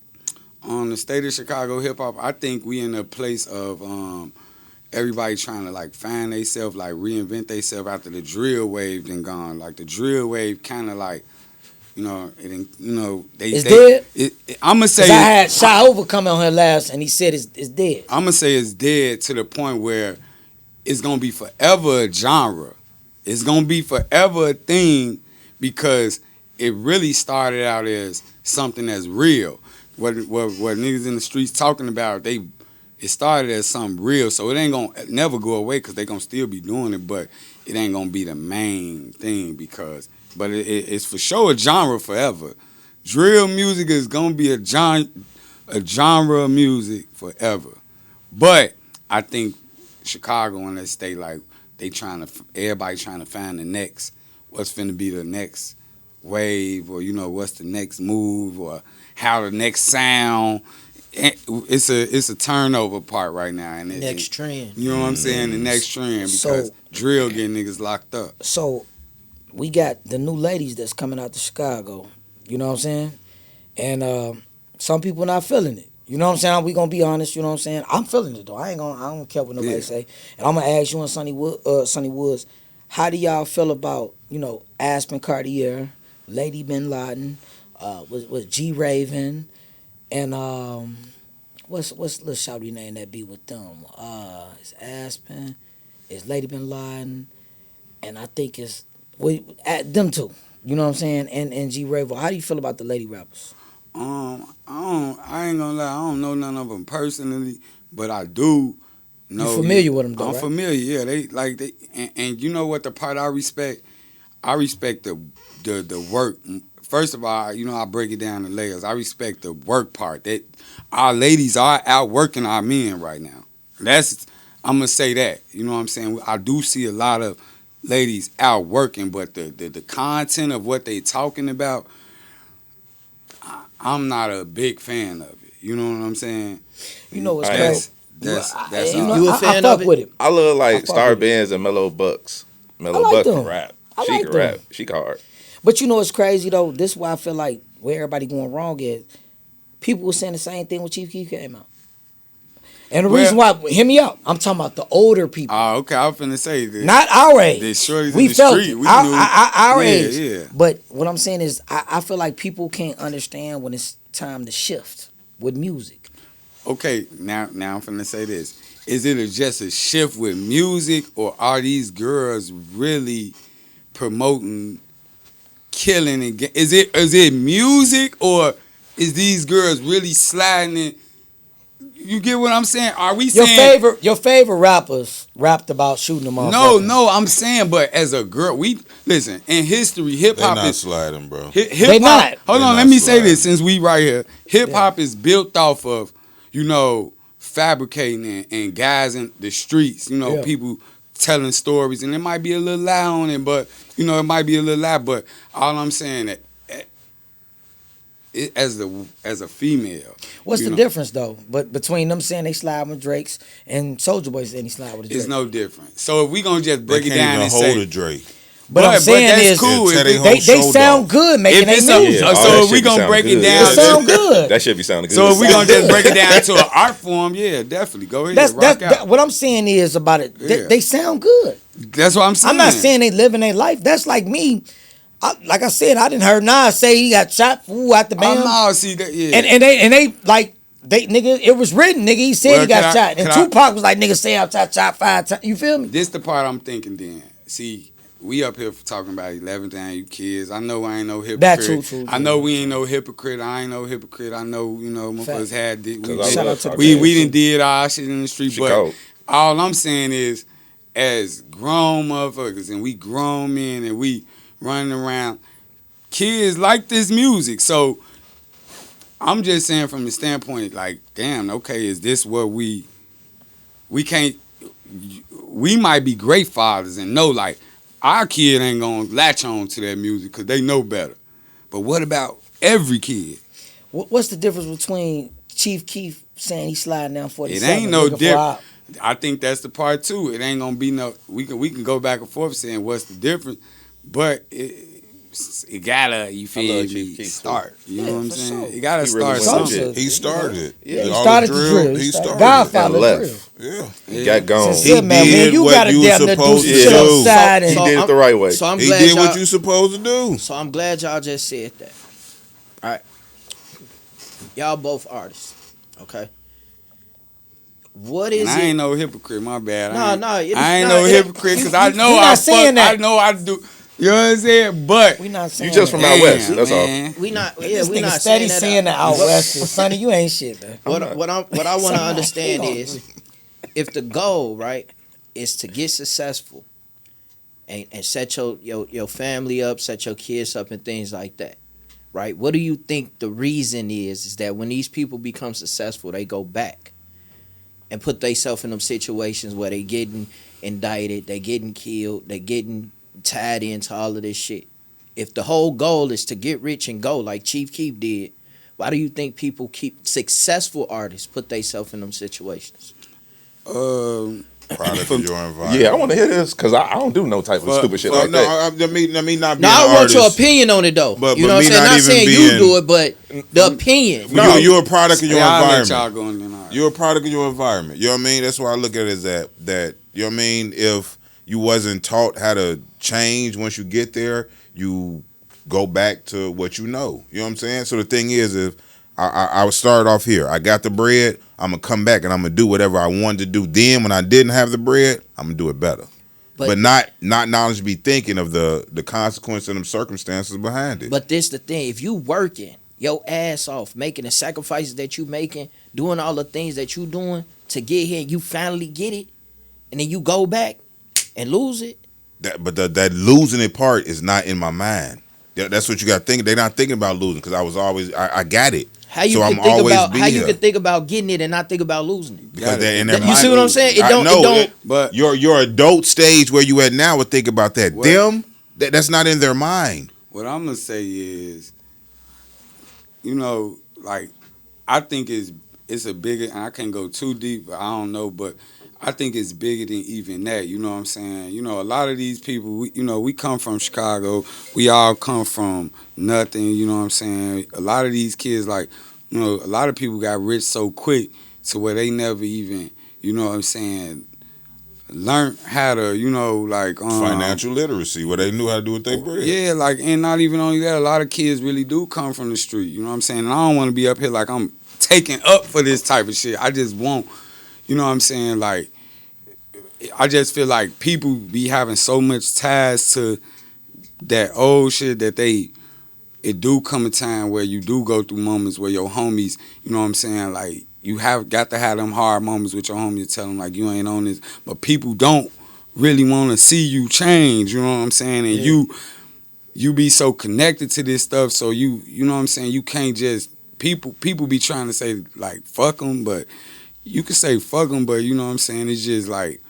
On the state of Chicago hip hop, I think we in a place of everybody trying to like find themselves, like reinvent themselves after the drill wave been gone. Like the drill wave kind of like, It's dead? I'm gonna say I had Shy Over come on here last and he said it's dead. I'm gonna say it's dead to the point where it's gonna be forever a genre. It's gonna be forever a thing because it really started out as something that's real. What niggas in the streets talking about, it started as something real, so it ain't gonna never go away because they gonna still be doing it, but it ain't gonna be the main thing but it's for sure a genre forever. Drill music is gonna be a genre of music forever. But I think Chicago and that state, like, everybody trying to find the next, what's finna be the next wave, or what's the next move, or how the next sound. It's a turnover part right now, and Next trend. You know what I'm saying? The next trend, because drill getting niggas locked up. So we got the new ladies that's coming out to Chicago. You know what I'm saying? And some people not feeling it. You know what I'm saying? We gonna be honest. You know what I'm saying? I'm feeling it though. I don't care what nobody say. And I'm gonna ask you and SunnyWoodz, how do y'all feel about Aspen Cartier, Lady Bin Laden, was G Raven, and what's little shouty name that be with them? It's Aspen, it's Lady Bin Laden, and I think it's them two. You know what I'm saying? And G Raven. How do you feel about the lady rappers? I ain't gonna lie, I don't know none of them personally, but I do know. You familiar with them though, I'm right? familiar, yeah. And you know what the part I respect? I respect the work. First of all, I break it down in layers. I respect the work part. That our ladies are out working our men right now. I'm gonna say that. You know what I'm saying? I do see a lot of ladies out working, but the content of what they talking about, I'm not a big fan of it. You know what I'm saying? You know what's I crazy? That's You a fan I of fuck it? with him. I love like fuck Star with it. Benz and Mellow Bucks. Mellow like Bucks them. can rap. I She like can them. rap. She can hard. But you know what's crazy though? This is why I feel like where everybody going wrong is people were saying the same thing when Chief Keef came out. And the reason why, hear me out, I'm talking about the older people. Oh, okay. I was finna say this. Not our age. The shorties We in the felt street. it. We Our, knew. our Yeah, age. yeah. But what I'm saying is I feel like people can't understand when it's time to shift with music. Okay, now I'm finna say this. Is it just a shift with music, or are these girls really promoting killing and is it music, or is these girls really sliding in? You get what I'm saying? Are we saying Your favorite rappers rapped about shooting them off? No, I'm saying, but as a girl, we listen in history. Hip They hop not is sliding, bro. hip They hop. not. Hold They on, not let me say sliding. this since we right here. Hip hop is built off of fabricating and guys in the streets. Yeah. People telling stories, and it might be a little lie on it, but it might be a little lie. But all I'm saying that as a female, What's the difference though? But between them saying they slide with Drake's and Soulja Boy saying he slide with a Drake. it's no different. So if we gonna just They break it can't down even and hold say, a Drake. But I'm saying that's is cool. Yeah, If they it- hold they show sound dog. good making if their it's music. all so that if shit we be gonna sounding break it good. down, It Yeah, sound good. That should be sounding good. so if we gonna just break it down to an art form, yeah, definitely go ahead. Rock out. What I'm saying is about it. Yeah. They sound good. That's what I'm saying. I'm not saying they living their life. That's like me. Like I said, I didn't heard Nas say he got shot out the band. no, see that, yeah. And they like they nigga. It was written, nigga. He said Well, he got can I- shot, and can I- Tupac was like, nigga, say I got shot 5 times. You feel me? This the part I'm thinking. Then see, we up here talking about 11th and you kids. I know I ain't no hypocrite. That true. I know we ain't no hypocrite. I ain't no hypocrite. I know motherfuckers had it. Shout out to the We kids. done did our shit in the street. Chicago. But all I'm saying is, as grown motherfuckers and we grown men and we running around, kids like this music. So I'm just saying from the standpoint, like, damn, okay, is this what we can't, we might be great fathers and know, like, our kid ain't gonna latch on to that music because they know better. But what about every kid? What's the difference between Chief Keef saying he sliding down 47. It ain't no looking for different. op. I think that's the part too. It ain't gonna be no. We can go back and forth saying what's the difference, but it gotta, you feel love me, Chief Keef, too. start. You know Yeah, what I'm for saying? sure. It gotta He really start went something. legit. He started it. Yeah, he All started the drill. He started Godfather And drill. left. Yeah. He got gone. Sincere, He man, did you what gotta you was damn near do some supposed to shit do. outside He and did it the right way. So I'm He glad did y'all, what you supposed to do. So I'm glad y'all just said that. All right. Y'all both artists. Okay. What is And I it? ain't no hypocrite. My bad. No, I ain't, no, I it's ain't not- no it- hypocrite because I know we not I saying that. I know I do. You know what I'm saying? But we not saying You just from that. out west. damn, That's all. man. We not. Yeah, This we nigga not steady saying that. saying that out west. Sonny, you ain't shit, man. What I want to Sonny, understand he is, if the goal, right, is to get successful, and set your family up, set your kids up, and things like that, right? What do you think the reason is that when these people become successful, they go back and put themselves in them situations where they getting indicted, they getting killed, they getting tied into all of this shit. If the whole goal is to get rich and go, like Chief Keef did, why do you think people keep successful artists put themselves in them situations? Product of your environment. Yeah, I want to hear this because I don't do no type of stupid shit like that. Let me not be Now an I want your artist. opinion on it though. But You know what me I'm saying? not Not even saying you being- do it, but the opinion. No. You're a product of your Y'all let environment. y'all go in there. You're a product of your environment. You know what I mean? That's why I look at it as that you know what I mean? If you wasn't taught how to change once you get there, you go back to what you know. You know what I'm saying? So the thing is, if I would start off here, I got the bread, I'm gonna come back and I'm gonna do whatever I wanted to do. Then when I didn't have the bread, I'm gonna do it better. But not knowledge be thinking of the consequence and them circumstances behind it. But this the thing, if you working your ass off, making the sacrifices that you making, doing all the things that you doing to get here, and you finally get it, and then you go back and lose it. That losing it part is not in my mind. That's what you got to think. They're not thinking about losing because I was always I got it. How you So can I'm think always about be how you here. can think about getting it and not think about losing it. Because Got they're it. in their You mind. see what I'm saying? It I don't. know It don't. But your adult stage where you at now would think about that. What? Them, that's not in their mind. what I'm gonna say is, you know, like I think it's a bigger, and I can't go too deep, but I don't know, but I think it's bigger than even that. You know what I'm saying? You know, a lot of these people, we come from Chicago. We all come from nothing. You know what I'm saying? A lot of these kids, like, you know, a lot of people got rich so quick to where they never even, you know what I'm saying, learn how to, you know, like Financial literacy, where they knew how to do with their bread. yeah, like, and not even only that, a lot of kids really do come from the street. You know what I'm saying? And I don't want to be up here like I'm taking up for this type of shit. I just won't. You know what I'm saying? Like, I just feel like people be having so much ties to that old shit that it do come a time where you do go through moments where your homies, you know what I'm saying? Like, you have got to have them hard moments with your homies to tell them, like, you ain't on this. But people don't really want to see you change, you know what I'm saying? And you be so connected to this stuff, so you know what I'm saying? You can't just, people be trying to say, like, fuck them, but you can say fuck them, but you know what I'm saying? It's just like,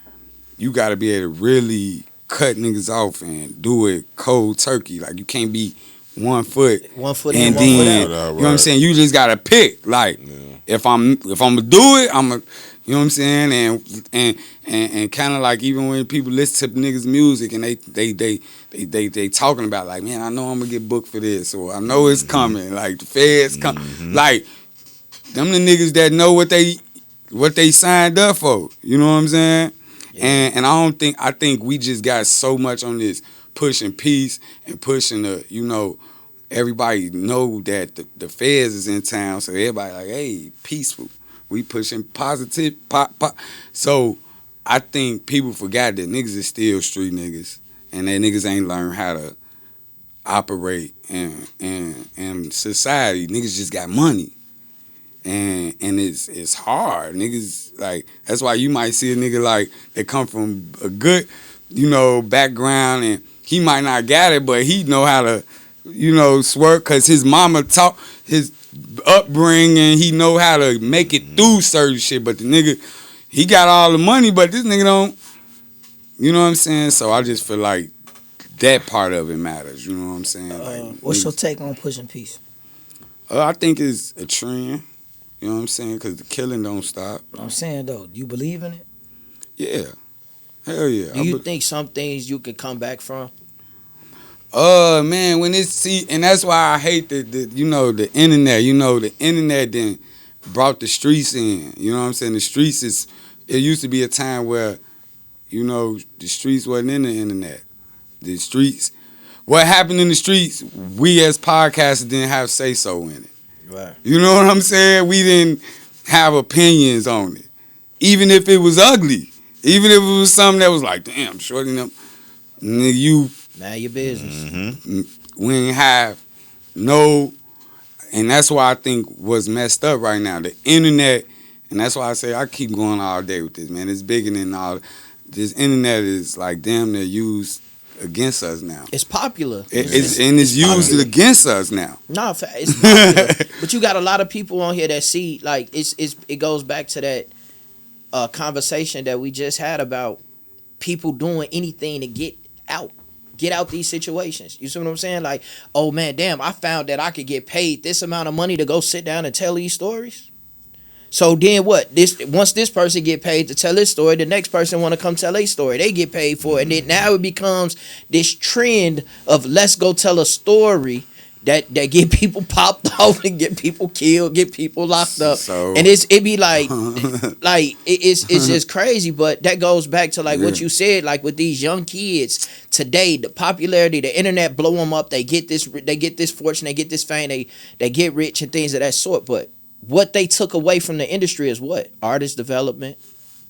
you got to be able to really cut niggas off and do it cold turkey. Like, you can't be 1 foot. 1 foot And in, 1 foot then, out. you know what I'm saying? You just got to pick. Like, if I'm gonna do it, I'm gonna, you know what I'm saying? And kind of like, even when people listen to niggas' music and they talking about, like, man, I know I'm gonna get booked for this, or I know it's coming, like the feds come, like, them the niggas that know what they signed up for. You know what I'm saying? Yeah. And I think we just got so much on this pushing peace and pushing the, you know, everybody know that the feds is in town, so everybody like, hey, peaceful. We pushing positive, pop. So I think people forgot that niggas is still street niggas, and that niggas ain't learned how to operate in society. Niggas just got money. And it's hard. Niggas, like, that's why you might see a nigga like that come from a good, you know, background, and he might not got it, but he know how to, you know, swerk, cause his mama taught his upbringing, he know how to make it through certain shit. But the nigga, he got all the money, but this nigga don't, you know what I'm saying? So I just feel like that part of it matters, you know what I'm saying? Like, What's your take on pushing peace? I think it's a trend. You know what I'm saying? Because the killing don't stop. I'm saying though, do you believe in it? Yeah. Hell yeah. Do you think some things you could come back from? Man, when it's and that's why I hate the the internet. The internet then brought the streets in. You know what I'm saying? The streets it used to be a time where, the streets wasn't in the internet. The streets, what happened in the streets, we as podcasters didn't have say so in it. Right. You know what I'm saying? We didn't have opinions on it. Even if it was ugly. Even if it was something that was like, damn, shorty, nigga, you. Now your business. Mm-hmm. We ain't have no, and that's why I think what's messed up right now. The internet, and that's why I say I keep going all day with this, man. It's bigger than all. This internet is like damn near used against us now. It's popular. It's used against us now. No, it's popular. But you got a lot of people on here that see, like, it goes back to that conversation that we just had about people doing anything to get out these situations. You see what I'm saying? Like, oh man, damn, I found that I could get paid this amount of money to go sit down and tell these stories. So then what? Once this person get paid to tell his story, the next person want to come tell a story. They get paid for it. And then now it becomes this trend of let's go tell a story that get people popped off and get people killed, get people locked up. So, and it be like it's just crazy. But that goes back to like what you said, like with these young kids today, the popularity, the internet blow them up. They get this fortune, they get this fame, they get rich and things of that sort. But what they took away from the industry is what? Artist development,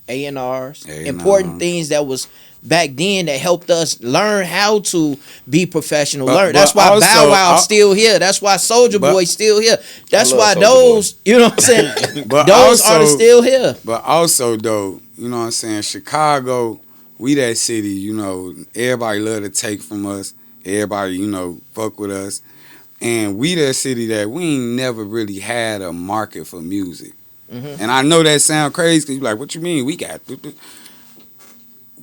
A&Rs, important things that was back then that helped us learn how to be professional. That's why also, Bow Wow's still here. That's why Soulja Boy's still here. That's why those, you know what I'm saying? Those artists still here. But also though, you know what I'm saying, Chicago, we that city, everybody love to take from us. Everybody, fuck with us. And we that city that we ain't never really had a market for music. Mm-hmm. And I know that sound crazy because you're like, what you mean?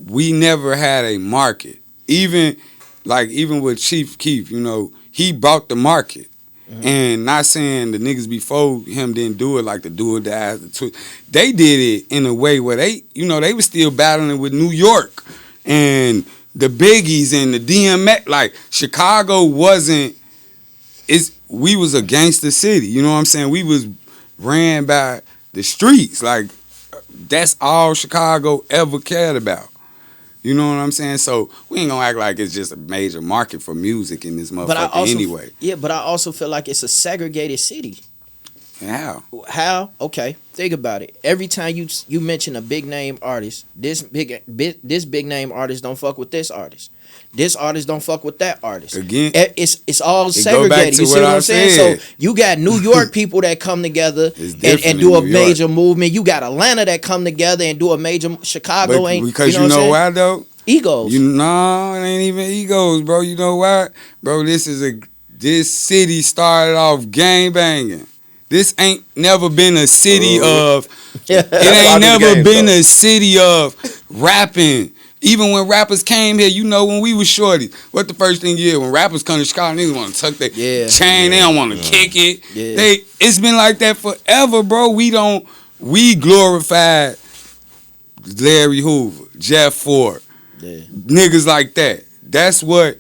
We never had a market. Even with Chief Keef, he brought the market. Mm-hmm. And not saying the niggas before him didn't do it like the Do or Die. They did it in a way where they were still battling with New York and the Biggies and the DMX. Like, Chicago wasn't, we was a gangster city. You know what I'm saying? We was ran by the streets. Like, that's all Chicago ever cared about. You know what I'm saying? So we ain't gonna act like it's just a major market for music in this motherfucker anyway. Yeah, but I also feel like it's a segregated city. How? How? Okay, think about it. Every time you mention a big name artist, this big name artist don't fuck with this artist. This artist don't fuck with that artist. Again, it's all segregated. You see what I'm saying? So you got New York people that come together and do a major movement. You got Atlanta that come together and do a major. Chicago but ain't because you know why though? Egos. No, it ain't even egos, bro. You know why, bro? This city started off gang banging. This ain't never been a city of. It ain't never been a city of rapping. Even when rappers came here, when we was shorty, what the first thing you hear when rappers come to Chicago, niggas want to tuck their chain, they don't want to kick it. Yeah. It's been like that forever, bro. We glorified Larry Hoover, Jeff Ford, niggas like that. That's what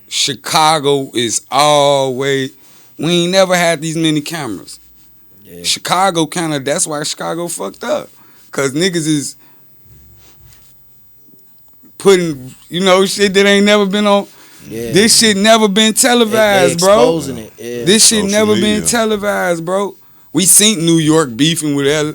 Chicago is always. We ain't never had these many cameras. Yeah. Chicago that's why Chicago fucked up. Cause niggas is putting, shit that ain't never been on. Yeah. This shit never been televised, bro. It. Yeah. This shit never been televised, bro. We seen New York beefing with LA.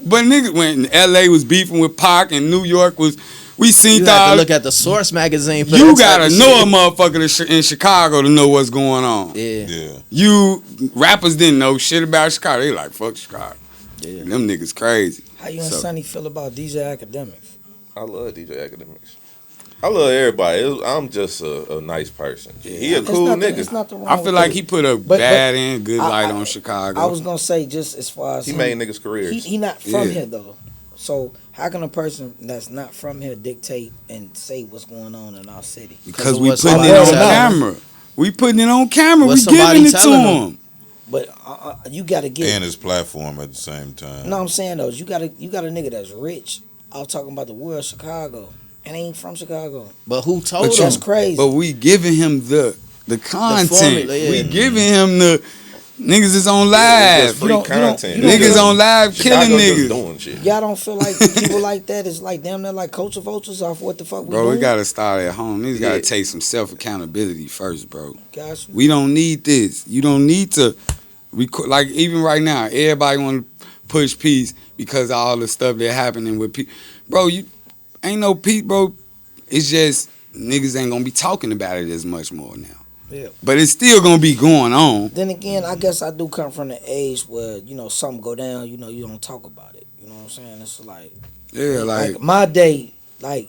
But niggas, when LA was beefing with Pac and New York was, we seen you have to look at the Source magazine. For you gotta know a motherfucker in Chicago to know what's going on. Yeah. You rappers didn't know shit about Chicago. They like, fuck Chicago. Yeah. Them niggas crazy. How you and Sunny feel about DJ Academics? I love DJ Academics. I love everybody. I'm just a nice person. He a cool nigga. I feel like he put a bad and good light on Chicago. I was gonna say, just as far as he made niggas' careers. He not from here though. So how can a person that's not from here dictate and say what's going on in our city? Because we putting it on camera. We putting it on camera. We giving it to him. But you gotta get. And his platform at the same time. You know what I'm saying though? You got a nigga that's rich. I was talking about the world, Chicago, and he ain't from Chicago. But who told him? That's crazy. But we giving him the content. formula, yeah. We giving him the niggas is on live. It's free content. Niggas on live killing Chicago just niggas. doing shit. Y'all don't feel like people like that is like damn near like culture vultures off what the fuck we Bro, doing? we gotta start at home. Niggas Yeah. gotta take some self accountability first, bro. Guys, We don't need this. You don't need to record. Like even right now, everybody want to push peace because of all the stuff that happening with people. Bro, you ain't no peace, bro. It's just niggas ain't gonna be talking about it as much more now. Yeah. But it's still gonna be going on. then again, I guess I do come from the age where something go down, you don't talk about it. You know what I'm saying? It's like Yeah, like my day, like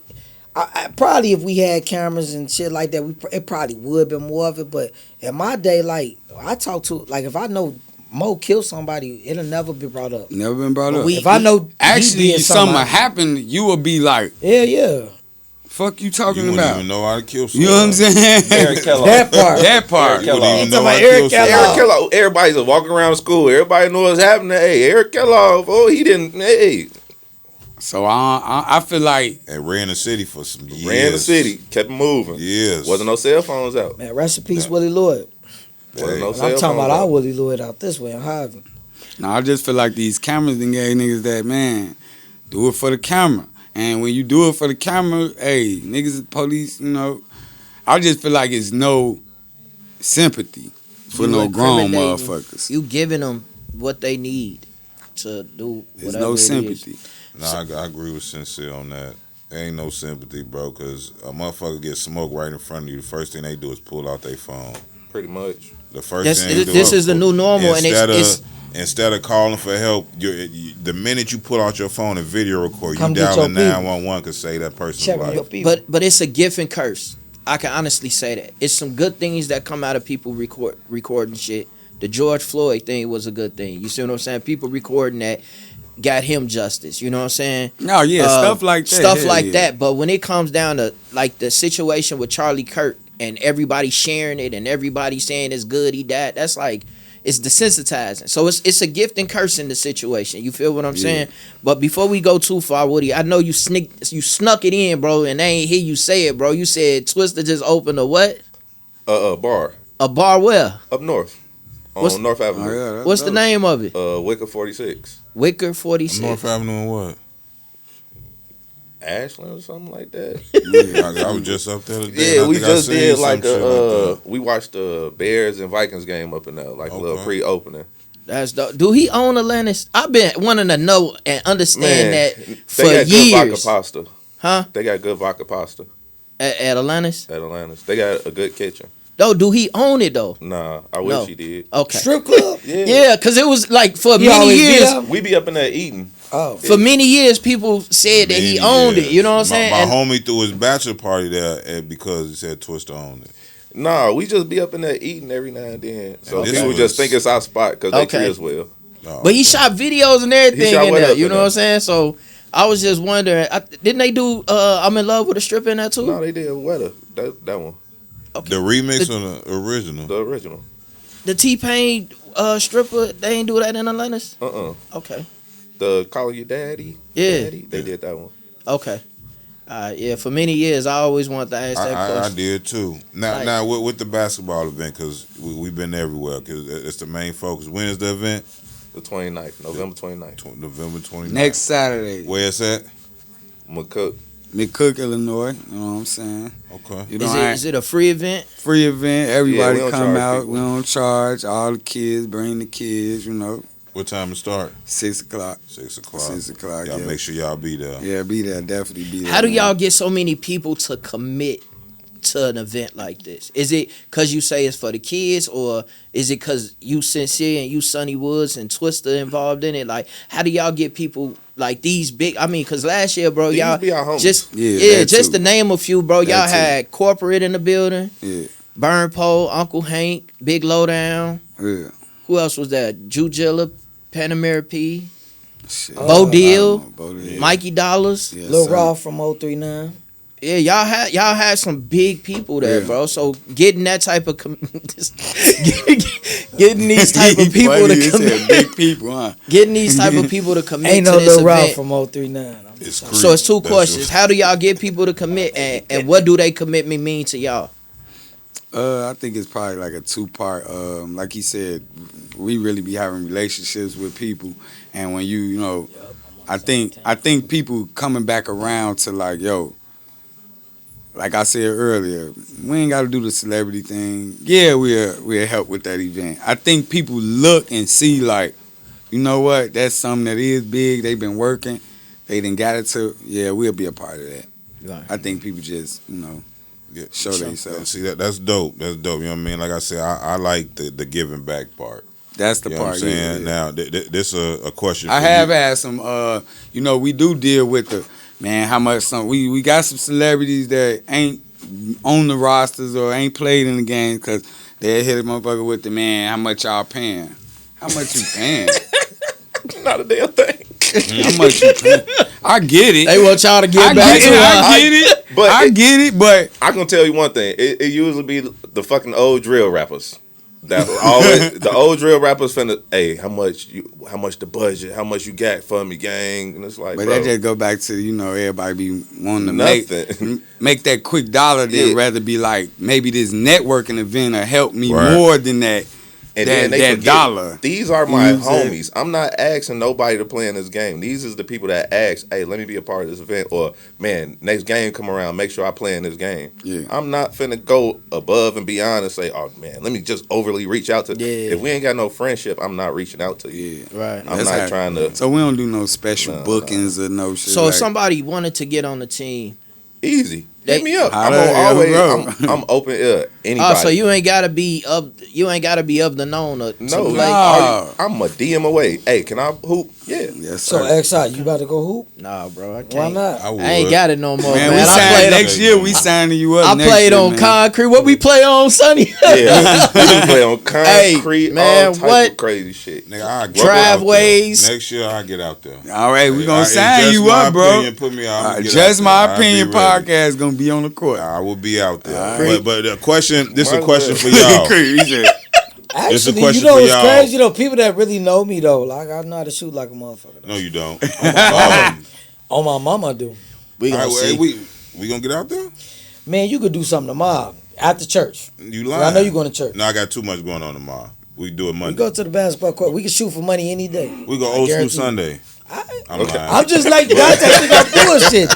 I probably if we had cameras and shit like that, it probably would be more of it. But in my day, like I talk to, like if I know Mo killed somebody, it'll never be brought up. never been brought up. If I know Actually, he did something I- happened, you will be like, yeah, "Fuck you You talking wouldn't about?" even know how to kill You somebody. know what I'm saying? Eric Kellogg. that part. That part. You wouldn't even You know talking how to about kill Eric somebody. Eric Kellogg. Everybody's just walking around school. Everybody knew what's happening. Hey, Eric Kellogg. Oh, he didn't. Hey, So I feel like And ran the city for some years. ran the city, kept moving. Years. Wasn't no cell phones out. Man, rest in peace, Willie Lloyd. Wasn't no And cell I'm talking phones about our out. Willie Lloyd out this way in Harvey. no, I just feel like these cameras done gave niggas that, man, do it for the camera. And when you do it for the camera, hey, niggas, police, I just feel like it's no sympathy for You no grown incriminating- motherfuckers. You giving them what they need to do There's whatever no it is. sympathy. No, I agree with Sincere on that. There ain't no sympathy, bro, because a motherfucker get smoked right in front of you. The first thing they do is pull out their phone. Pretty much. The first This- thing they do this is the new normal, and instead of calling for help, the minute you pull out your phone and video record, you Come get dialing your people. 911 could save that person's Check on life. your people. But it's a gift and curse. I can honestly say that. It's some good things that come out of people recording shit. The George Floyd thing was a good thing. You see what I'm saying? People recording that got him justice. You know what I'm saying? No, yeah, stuff like that. Stuff hell like yeah. that. But when it comes down to like the situation with Charlie Kirk and everybody sharing it and everybody saying it's good he died, that's like it's desensitizing. So it's a gift and curse in the situation. You feel what I'm saying? But before we go too far, Woody, I know you snuck it in, bro, and I ain't hear you say it, bro. You said Twista just opened a what? Bar A bar where? up north on What's- North Oh, Avenue. yeah, that's What's the dope. name of it? Wicker 46, Wicker 46. North Avenue and what? Ashland or something like that. I was just up there today. Yeah, I we think I just seen did some like shit that. we watched the Bears and Vikings game up in there, like a little Okay. pre-opening. That's dope. Do he own Atlantis? I've been wanting to know and understand that for they got good vodka years. pasta. Huh? They got good vodka pasta At Atlantis? at Atlantis. They got a good kitchen. No, do he own it though? Nah, I No. wish he did. Okay. Strip club? Yeah, because it was like for You many always be years. there? We be up in there eating. Oh. For many years, people said that he owned it. You know what I'm saying? My And- homie threw his bachelor party there because he said Twista owned it. Nah, we just be up in there eating every now and then. So And this people was- just think it's our spot because they Okay. treat us well. No. but he shot videos and everything shot in what there. up You in know there? what I'm saying? So I was just wondering, didn't they do I'm in Love with a Stripper in that too? No, they did weather. That one, the remix or the original? the original. The T-Pain stripper, they ain't do that in Atlantis? Okay. The Call You Daddy. Yeah. Daddy, they did that one. Okay. Yeah, for many years, I always wanted to ask that I question. did too. Now, Like- now with the basketball event, because we've been everywhere, because it's the main focus. When is the event? The 29th, November 29th. November 29th. Next Saturday, Where it's at? McCook. McCook, Illinois. You know what I'm saying? Okay. You know, Is it a free event? free event. Everybody Yeah, we don't come charge out. people. We don't charge. All the kids, bring the kids. What time it start? 6 o'clock. 6 o'clock. 6 o'clock. Y'all Yeah, make sure y'all be there. yeah, be there. Definitely be there. How do man. y'all get so many people to commit to an event like this? Is it because you say it's for the kids, or is it because you Sincere and you SunnyWoodz and Twista involved in it? Like, how do y'all get people like these big? I mean, because last year, bro, These y'all be our homies. just Yeah, that just too. to name a few, bro. That Y'all too. had Corporate in the building, Yeah, Burn Pole, Uncle Hank, Big Lowdown. yeah. Who else was that? Jujilla, Panamera P, Shit. Bo Deal, Bo Deal. Mikey Dollars. Yeah, Lil son. Raw from 039. Yeah, y'all had some big people there, bro. So getting that type of getting these type of people to commit, big people, huh? Getting these type of people to commit Ain't to no this little route event. from 039. So it's two questions. How do y'all get people to commit, and what do they commitment mean to y'all? I think it's probably like a 2-part. Like he said, we really be having relationships with people, and when you know, I think people coming back around to like, yo, like I said earlier, we ain't got to do the celebrity thing. Yeah, we'll help with that event. I think people look and see like, you know what, that's something that is big. They've been working. They done got it to. Yeah, we'll be a part of that. Right. I think people just, show themselves. See that's dope. That's dope. You know what I mean? Like I said, I like the giving back part. That's the You know part. what I'm saying? Yeah. Now, this a question. I for have you. had some. We do deal with the man. How much? We got some celebrities that ain't on the rosters or ain't played in the game because they hit a motherfucker with the man. How much y'all paying? How much you paying? Not a damn thing. How much you paying? I get it. They want y'all to get back to I get it. But I get it. But I can tell you one thing. It usually be the fucking old drill rappers. That always the old drill rappers finna. Hey, how much the budget? How much you got for me, gang? And it's like, But bro, that just go back to everybody be wanting to nothing. make that quick dollar. Then rather be like maybe this networking event will help me more than that. And then they that forget, dollar. These are my You know what I'm homies. I'm not asking nobody to play in this game. These is the people that ask, hey, let me be a part of this event. Or, man, next game come around, make sure I play in this game. Yeah. I'm not finna go above and beyond and say, oh, man, let me just overly reach out to you. Yeah. If we ain't got no friendship, I'm not reaching out to you. Yeah. Right. I'm not trying to. So we don't do no special bookings or no shit. So like, if somebody wanted to get on the team, Easy. Hit me up. I'm Holla, always. bro. I'm open. Anybody. so you ain't gotta be up. You ain't gotta be of the known to no, play. I'm a DM away. Hey, can I hoop? Yeah. Yes, So sir. XI, you about to go hoop? Nah, bro, I can't. Why not? I would. I ain't got it no more, Man, man. we I signed played next year. We signing you up. I next played year, on man. concrete. What we play on, Sunny? Yeah. We can play on concrete, man, all type what? of crazy shit. Nigga, I'll get Driveways. out there. Next year, I'll get out there. All right, we gonna It's sign just you my up, bro. opinion, put me out. I'm gonna get Just out my there. I'll be opinion ready. podcast gonna be on the court. I will be out there. All But the question, this is Might a question as for well. y'all. He said, This is a Actually, question you know for what's y'all. crazy though? People that really know me though, like I know how to shoot like a motherfucker. No, you don't. On my mama do. We All gonna right, see. we gonna get out there? Man, you could do something tomorrow after church. You Well, lying? I know you're going to church. No, I got too much going on tomorrow. We do it We Monday. go to the basketball court. We can shoot for money any day. We go I old school guarantee you. Sunday. I'm lying. I'm just like y'all think I'm bullshit.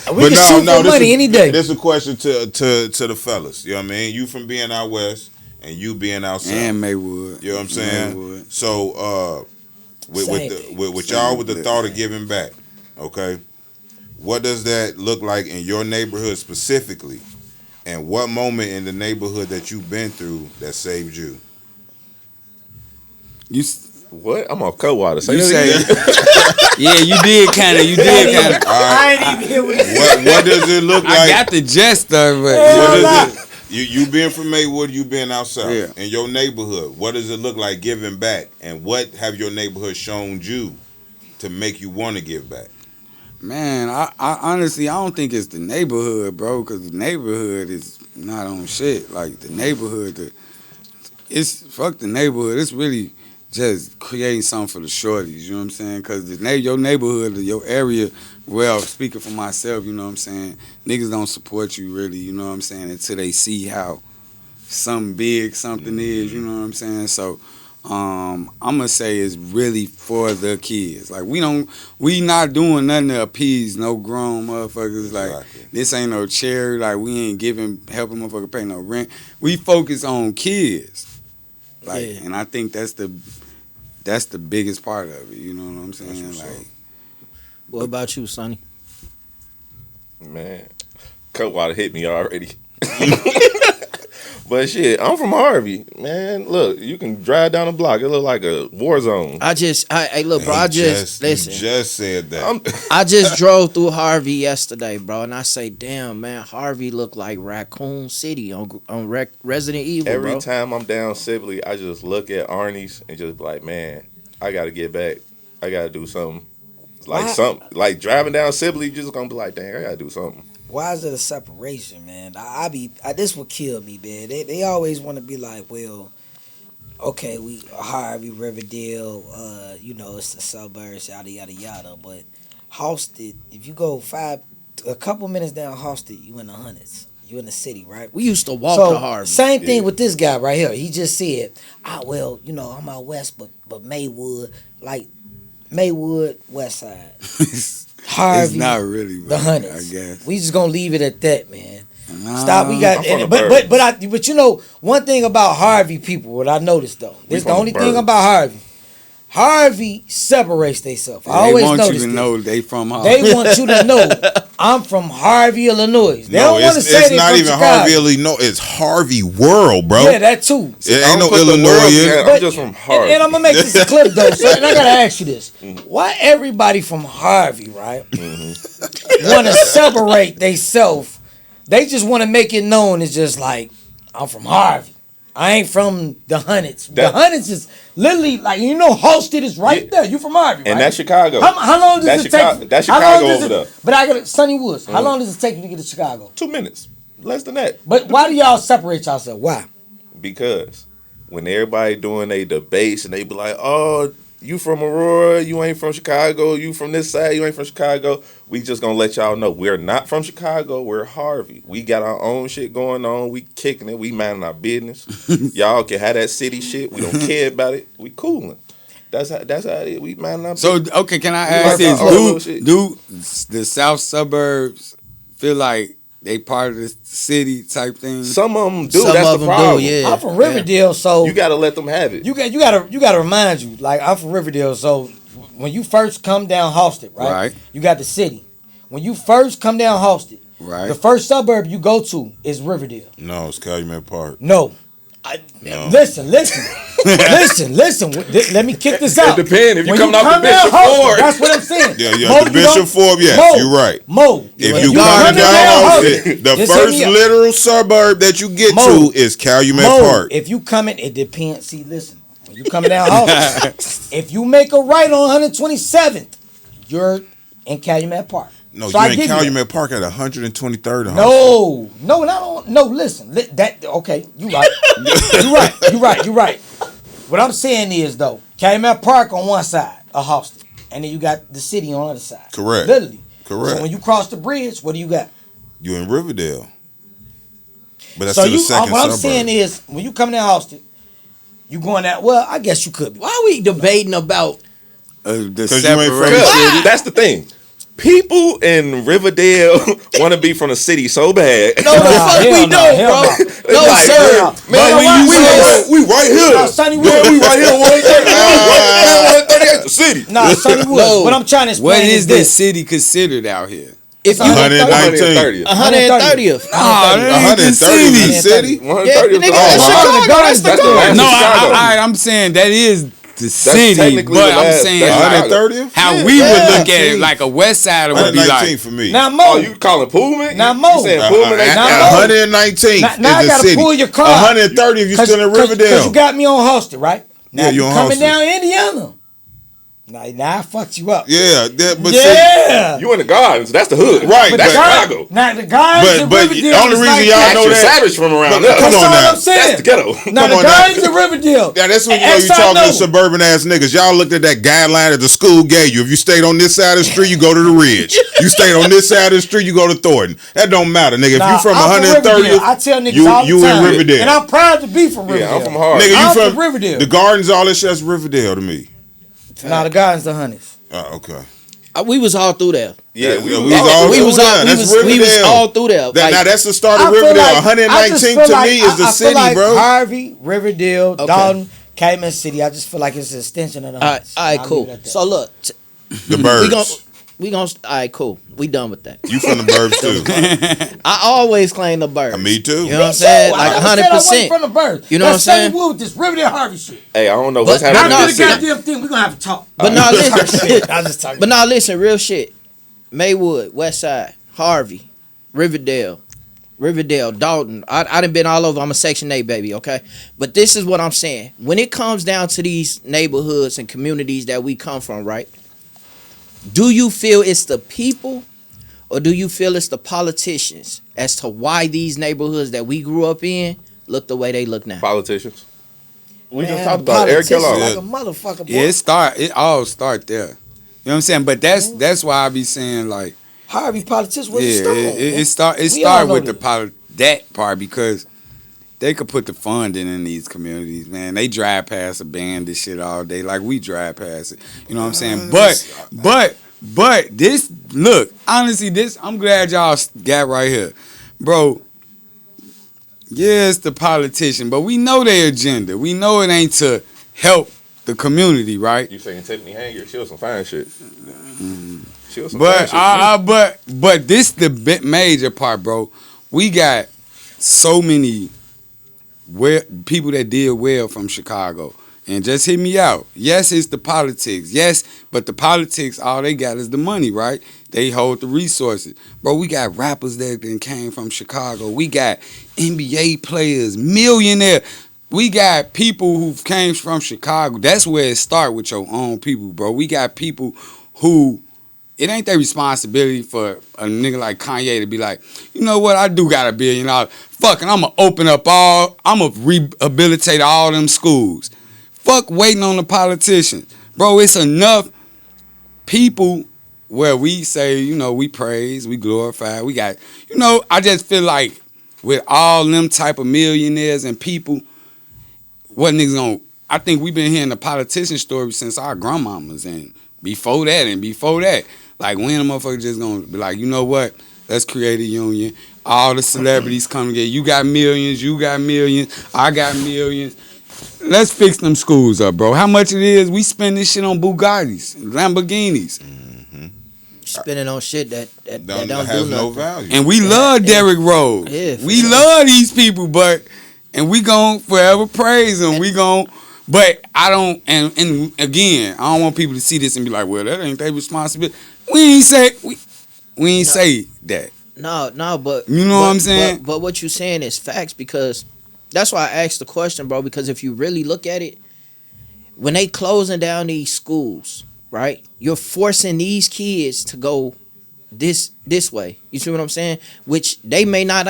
We But can shoot for this money is, any day. This is a question to the fellas. You know what I mean? You from being out west and you being out south. and Maywood. You know what I'm saying? Maywood. So with y'all with the thought of giving back, okay? What does that look like in your neighborhood specifically? And what moment in the neighborhood that you've been through that saved you? You What? I'm off Coldwater. Say you that say, again. yeah, you did kind of. You did kind of. I ain't even hear what he said. What does it look like? I got the gist of it. What is it? You being from Maywood, you being out south. Yeah. In your neighborhood, what does it look like giving back? And what have your neighborhood shown you to make you want to give back? Man, I honestly, I don't think it's the neighborhood, bro, because the neighborhood is not on shit. Like, the neighborhood, it's fuck the neighborhood. It's really just creating something for the shorties, you know what I'm saying? Because your neighborhood, your area, well, speaking for myself, you know what I'm saying, niggas don't support you really, you know what I'm saying, until they see how something big something is, you know what I'm saying? So, I'm gonna say it's really for the kids. Like we not doing nothing to appease no grown motherfuckers. Like Exactly. This ain't no charity. Like we ain't helping motherfucker pay no rent. We focus on kids. Like, Yeah. and I think that's the biggest part of it. You know what I'm saying? That's what's Like, up. What about you, Sonny? Man, Coldwater hit me already. But shit, I'm from Harvey. Man, look, you can drive down the block. It look like a war zone. Hey, look, bro. I just listen. You just said that. I just drove through Harvey yesterday, bro, and I say, damn, man, Harvey look like Raccoon City on Resident Evil, Every bro. time I'm down Sibley, I just look at Arnie's and just be like, man, I got to get back. I got to do something. Like Why? something. Like driving down Sibley, you just going to be like, dang, I got to do something. Why is it a separation, man? This would kill me, man. They always want to be like, well, okay, we Harvey, Riverdale, it's the suburbs, yada yada yada. But Halsted, if you go a couple minutes down Halsted, you in the hundreds. You in the city, right? We used to walk to Harvey. Same thing with this guy right here. He just said, I'm out west, but Maywood, West Side. Harvey, it's not really, the hundreds. I guess we just gonna leave it at that, man. Nah, Stop. We got, but one thing about Harvey people, what I noticed though, this the only thing about Harvey. Harvey separates themselves. I always notice this. They want you to know they from Harvey. They want you to know I'm from Harvey, Illinois. They don't want to say it's they not from even Chicago. Harvey, Illinois. It's Harvey World, bro. Yeah, that too. It ain't no Illinois. I'm just from Harvey. And I'm gonna make this a clip though. So, and I gotta ask you this: why everybody from Harvey, right, want to separate themselves? They just want to make it known as just like I'm from Harvey. I ain't from the hundreds. The hundreds is literally like Halsted is right there. You from Harvey, right? And that's Chicago. How long does it take? That's Chicago over there. But I got SunnyWoodz. How long does it take you to get to Chicago? 2 minutes, less than that. But why do y'all separate yourself? Why? Because when everybody doing their debates and they be like, "Oh, you from Aurora, you ain't from Chicago, you from this side, you ain't from Chicago," we just gonna let y'all know we're not from Chicago, we're Harvey. We got our own shit going on, we kicking it, we minding our business. Y'all can have that city shit, we don't care about it, we coolin'. That's how it is. We minding our business. So, okay, can I ask this? Do the south suburbs feel like they part of the city type thing? Some of them do. Some That's of the them problem. do, yeah. I'm from Riverdale, so You gotta let them have it. you gotta remind you, like I'm from Riverdale, so when you first come down Halsted, right? You got the city. When you first come down Halsted, Right. the first suburb you go to is Riverdale. No, it's Calumet Park. No. No. Listen. listen. Let me kick this out. It depends. If you When coming off the down Bishop Halsted, Ford. that's what I'm saying. Yeah, Mo, the Bishop Ford, yes, Mo, you're right. Mo, If when you coming coming down Halsted, the just hit first me up. literal suburb that you get Mo, to is Calumet Mo, Park. if you coming, it depends. See, listen. When you coming down Halsted, if you make a right on 127th, you're in Calumet Park. No, So you're I in give you Calumet Park at 123rd. No, not on. No, listen. Okay, you right. You right. What I'm saying is though, Calumet Park on one side of Halsted, and then you got the city on the other side. Correct. Literally. Correct. So when you cross the bridge, what do you got? You're in Riverdale. But that's So to the second what I'm suburb. saying is, when you come down Halsted, you going that. Well, I guess you could be. Why are we debating about? The 'Cause you ain't from the separation. That's the thing. People in Riverdale want to be from the city so bad. No, the fuck hell we no, don't, hell bro. no. No, Like, sir. man, we right here. Nah, SunnyWoodz. We right here. 138 the city. Nah, SunnyWoodz. No. What I'm trying to explain What is this. this city considered out here? If you 119. 130th. that ain't the 130 in the city. city? 130 nigga, is that's all Chicago. right. That's the That's goal. the No, last Chicago. I'm saying that is the city, technically but the I'm last- saying that's like, 130th? how we would look at it, see. like a West Sider would be 119 like. for me. Now, Mo. Oh, you calling Pullman? Now, You Mo. saying Pullman ain't Now, Chicago? Mo. 119th Now I is the gotta city. pull your car. 130 if you're still in Riverdale. Because you got me on Halsted, right? Now Yeah, you you on coming Halsted. down Indiana. Now I fucked you up. Yeah, but Yeah. You in the gardens? That's the hood. Right, That's but- Chicago. Now the guys in But Riverdale. the only is reason like y'all that. know Action that- Savage from around But there. come That's on all now. I'm saying. That's the ghetto. Now Come the on guys now. in Riverdale. Yeah, that's when you Yes, know I you're talking know. to suburban ass niggas. Y'all looked at that guideline that the school gave you. If you stayed on this side of the street, you go to the Ridge. You stayed on this side of the street, you go to Thornton. That don't matter, nigga. If Nah, you from I'm 130th, Riverdale. I tell niggas you, all the you time. in Riverdale. And I'm proud to be from Riverdale. Yeah, I'm from Harvard. Nigga, you I'm from from Riverdale. The Gardens, all this shit's Riverdale to me. Nah, the guys the honeys. Oh, okay. We was all through there. Yeah, we was We was all through there. That, Like, now that's the start of I feel Riverdale. like- I just 119 feel to like- me is the I city, feel like bro. Harvey, Riverdale, Okay. Dalton, Calumet City. I just feel like it's an extension of the all right, honeys. all right, I'll cool. leave it at that. So look, The birds. we gonna all right, cool. We done with that. You from the burbs too. I always claim the bird. Me too. You know what I'm saying? So, Like I never said I wasn't 100%. from the birth. You know what I'm saying? SunnyWoodz with this Riverdale Harvey shit. Hey, I don't know what's But- happening no, in After the the city. goddamn thing, we're gonna have to talk. But now listen, I was just talking. but now listen, real shit. Maywood, West Side, Harvey, Riverdale, Dalton. I done been all over. I'm a Section 8 baby, okay? But this is what I'm saying. When it comes down to these neighborhoods and communities that we come from, right? Do you feel it's the people or do you feel it's the politicians as to why these neighborhoods that we grew up in look the way they look now? Politicians. We just Man, talked about it. Eric politicians Kellogg. like a motherfucker, boy. Yeah, it all start there. You know what I'm saying? But that's why I be saying like, Harvey politicians was yeah, it start all know with that. that part because they could put the funding in these communities, man. They drive past a band this shit all day like we drive past it. You know what I'm saying? But this, look, honestly, this, I'm glad y'all got right here. Bro, yeah, it's the politician, but we know their agenda. We know it ain't to help the community, right? You saying Tiffany Hanger? She was some fine shit. She was some fine But shit. but this the major part, bro. We got so many people that did well from Chicago. And just hear me out. Yes, it's the politics. Yes, but the politics, all they got is the money, right? They hold the resources. Bro, we got rappers that came from Chicago. We got NBA players, millionaire. We got people who came from Chicago. That's where it start with your own people, bro. We got people who, it ain't their responsibility for a nigga like Kanye to be like, you know what, I do got $1 billion. Fucking, I'm going to rehabilitate all them schools. Fuck waiting on the politicians. Bro, it's enough people where we say, you know, we praise, we glorify. We got, you know, I just feel like with all them type of millionaires and people, what niggas gonna, I think we've been hearing the politician story since our grandmamas and before that. Like when the motherfuckers just gonna be like, you know what, let's create a union. All the celebrities come together. You got millions, I got millions. Let's fix them schools up, bro. How much it is? We spend this shit on Bugattis, Lamborghinis. Spending on shit that don't has do no nothing. value. And we love Derrick Rose. Yeah, for we sure. love these people, and we gon' forever praise them. But I don't, and again, I don't want people to see this and be like, well, that ain't their responsibility. We ain't say that. No, but You know what I'm saying? But what you saying is facts, because that's why I asked the question, bro. Because if you really look at it, when they closing down these schools, right, you're forcing these kids to go this way. You see what I'm saying? Which they may not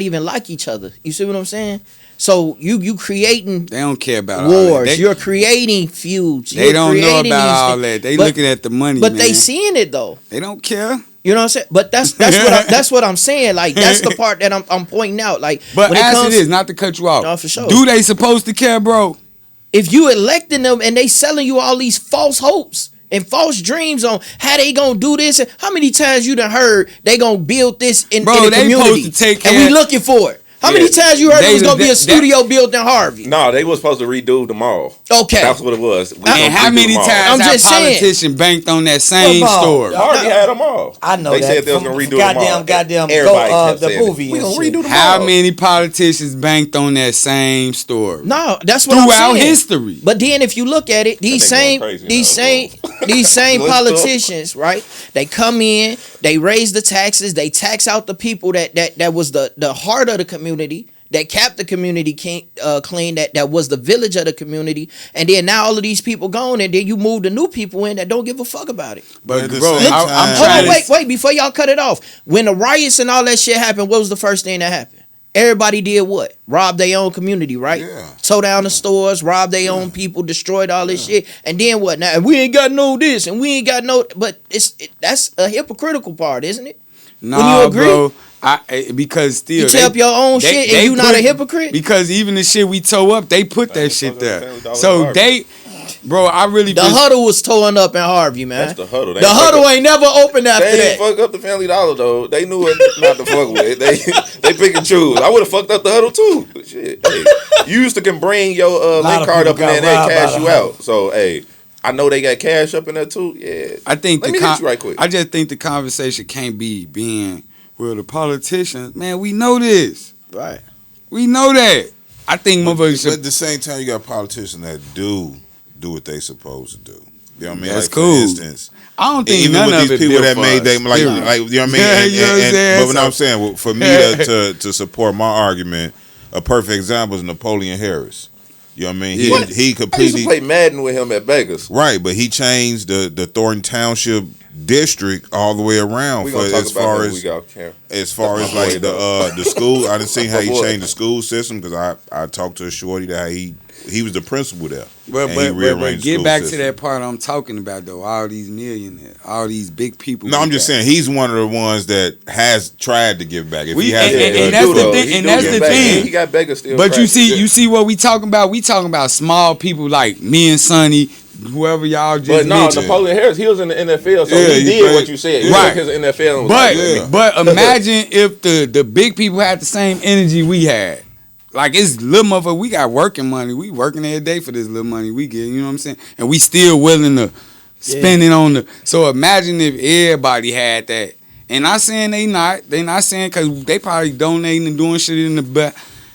even like each other. You see what I'm saying? So you creating They don't care about wars. all that. You're creating feuds. They You're don't know creating about these all things. that. They But- looking at the money, But man. they seeing it though. They don't care. You know what I'm saying? But that's what I'm saying. Like that's the part that I'm pointing out. Like, But when as it is, not to cut you off. No, for sure. Do they supposed to care, bro? if you electing them and they selling you all these false hopes and false dreams on how they gonna do this, and how many times you done heard they gonna build this in Bro, the they community, supposed to take and care- we looking for it. How many times you heard it was gonna be a studio built in Harvey? No, they was supposed to redo the mall. Okay. That's what it was. And how many times I'm that just saying. politician banked on that same What mall? store? Harvey had them all. I know they that. said they was From gonna redo the mall. goddamn, Everybody go, kept the saying it. movie We and gonna shit. redo the How mall. many politicians banked on that same store? No, that's what I'm Throughout saying. history. But then if you look at it, these That nigga same going crazy these now, same these same Let's politicians, right? They come in, they raise the taxes, they tax out the people that was the heart of the community, that kept the community clean, that was the village of the community, and then now all of these people gone, and then you move the new people in that don't give a fuck about it. But at the bro, same I'm time- Hold trying on, to wait, before y'all cut it off. When the riots and all that shit happened, what was the first thing that happened? Everybody did what? Robbed their own community, right? Yeah. Tore down the stores, robbed their own people, destroyed all this shit. And then what? Now we ain't got no this and we ain't got no, but that's a hypocritical part, isn't it? Nah, you agree? bro. Because still You tear up your own shit and you not a hypocrite? Because even the shit we tore up, they put that shit there. $1,000 So Harvey. they, bro, I really The huddle was torn up in Harvey, man. That's the huddle. They The ain't huddle fuck up- ain't never opened after They ain't that. fuck up the Family Dollar though. They knew what not to fuck with. They pick and choose. I would have fucked up the huddle too. But shit, hey, you used to can bring your link of card up people in there and got they robbed cash by you the out. So hey, I know they got cash up in there too. Yeah, I think Let me hit you right quick. I just think the conversation can't be being, well, the politicians, man, we know this. Right. We know that. I think motherfuckers But should. at the same time, you got politicians that do what they supposed to do. You know what I mean? That's like, cool. For instance, I don't think even none with of these it people built that for made us, them like period. you know what I mean? Yeah, And- you know what I'm and- saying? but what So- I'm saying, well, for me to support my argument, a perfect example is Napoleon Harris. You know what I mean? Yeah. He I used to completely play Madden with him at Vegas. right, but he changed the Thornton Township district all the way around We for gonna talk as about far that when as we got camera. as far That's as my like boy, the school. I didn't see how he My boy. changed the school system because I talked to a shorty that he was the principal there. But, and he but rearranged the get school back to system. that part I'm talking about though. All these millionaires, all these big people. No, we I'm just got. saying he's one of the ones that has tried to give back. If We- he has, and that's the thing- and that's the thing. He got beggars still. But you practice. see what we talking about? We talking about small people like me and Sonny, whoever y'all just But no, mentioned. Napoleon Harris, he was in the NFL, so Yeah, he he did played- what you said. He Right. took his NFL and was But imagine if the big people had the same energy we had. Like it's little motherfucker, we got working money. We working every day for this little money we get. You know what I'm saying? And we still willing to spend it on the. So imagine if everybody had that. And not saying they not saying because they probably donating and doing shit in the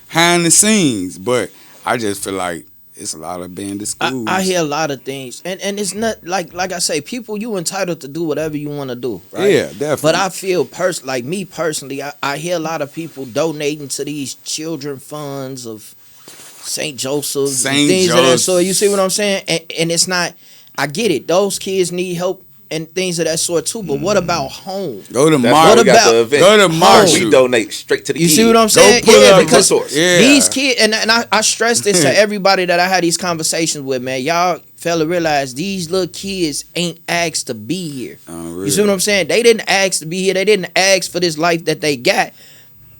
behind the scenes. But I just feel like it's a lot of abandoned schools. I hear a lot of things, and it's not like I say, people, you entitled to do whatever you want to do, right? Yeah, definitely. But I feel like me personally, I hear a lot of people donating to these children funds of St. Joseph's, St. and things of that Joseph's. sort. You see what I'm saying? And it's not. I get it. Those kids need help and things of that sort too. But what about home? Go to That's Marshall. why we got about- the event. Go to Marshall. We donate straight to the You kids. see what I'm saying? pull Yeah, up because resource. Yeah. these kids, and I stress this to everybody that I had these conversations with, man. Y'all fella realize these little kids ain't asked to be here. Oh, You see what I'm saying? They didn't ask to be here. They didn't ask for this life that they got,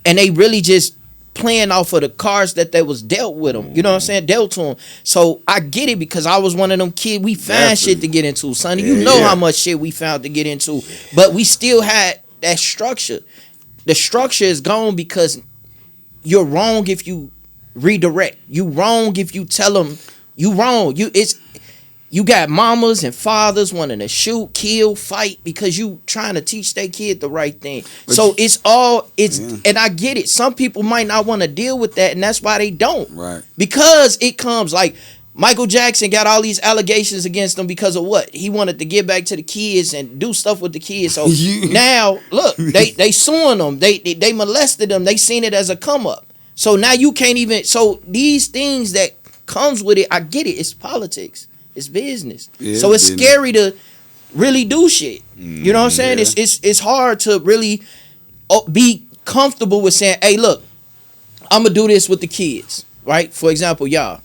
and they really just playing off of the cards that they was dealt with them. You know what I'm saying? Dealt to them. So I get it because I was one of them kids. We found shit to get into, Sonny. You know how much shit we found to get into, but we still had that structure. The structure is gone because you're wrong if you redirect. You wrong if you tell them you wrong. You got mamas and fathers wanting to shoot, kill, fight because you trying to teach their kid the right thing. So and I get it. Some people might not want to deal with that, and that's why they don't. Right. Because it comes like Michael Jackson got all these allegations against him because of what? He wanted to get back to the kids and do stuff with the kids. So now look, they suing them. They molested them. They seen it as a come up. So now you can't even. So these things that comes with it, I get it. It's politics. It's business. Yeah, so it's business. scary to really do shit. You know what I'm saying? Yeah. It's hard to really be comfortable with saying, hey, look, I'm gonna do this with the kids, right? For example, y'all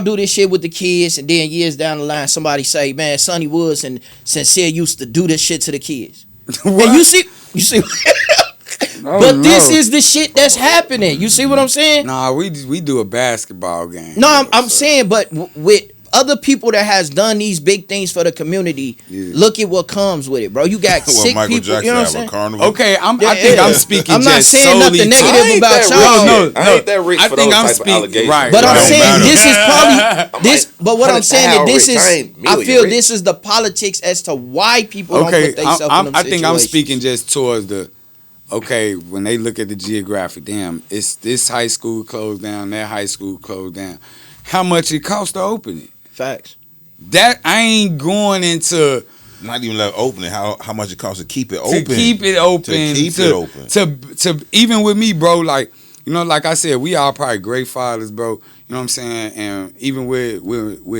do this shit with the kids, and then years down the line, somebody say, man, SunnyWoodz and Sincere used to do this shit to the kids. And you see. But this is the shit that's happening. You see what I'm saying? Nah, we do a basketball game. No, I'm saying, but with other people that has done these big things for the community, look at what comes with it, bro. You got Well, sick Michael people. Jackson You know what I'm have saying? a carnival. Okay, I Yeah, think yeah. I'm speaking. I'm not just saying solely nothing to- negative I ain't about that y'all. rich. I ain't that rich I for think those I'm type of speaking- allegations. right. But I'm Don't saying matter. this is probably this. But what I'm saying that this rich. I is, ain't I million feel rich. this is the politics as to why people don't Okay, put themselves in them I think I'm situations. speaking just towards the. Okay, when they look at the geographic, damn, it's this high school closed down, that high school closed down. How much it cost to open it? Facts. That I ain't going into Not even let it open it. How much it costs to keep it open? to keep it open. To keep it open. To even with me, bro. Like like I said, we all probably great fathers, bro. You know what I'm saying? And even with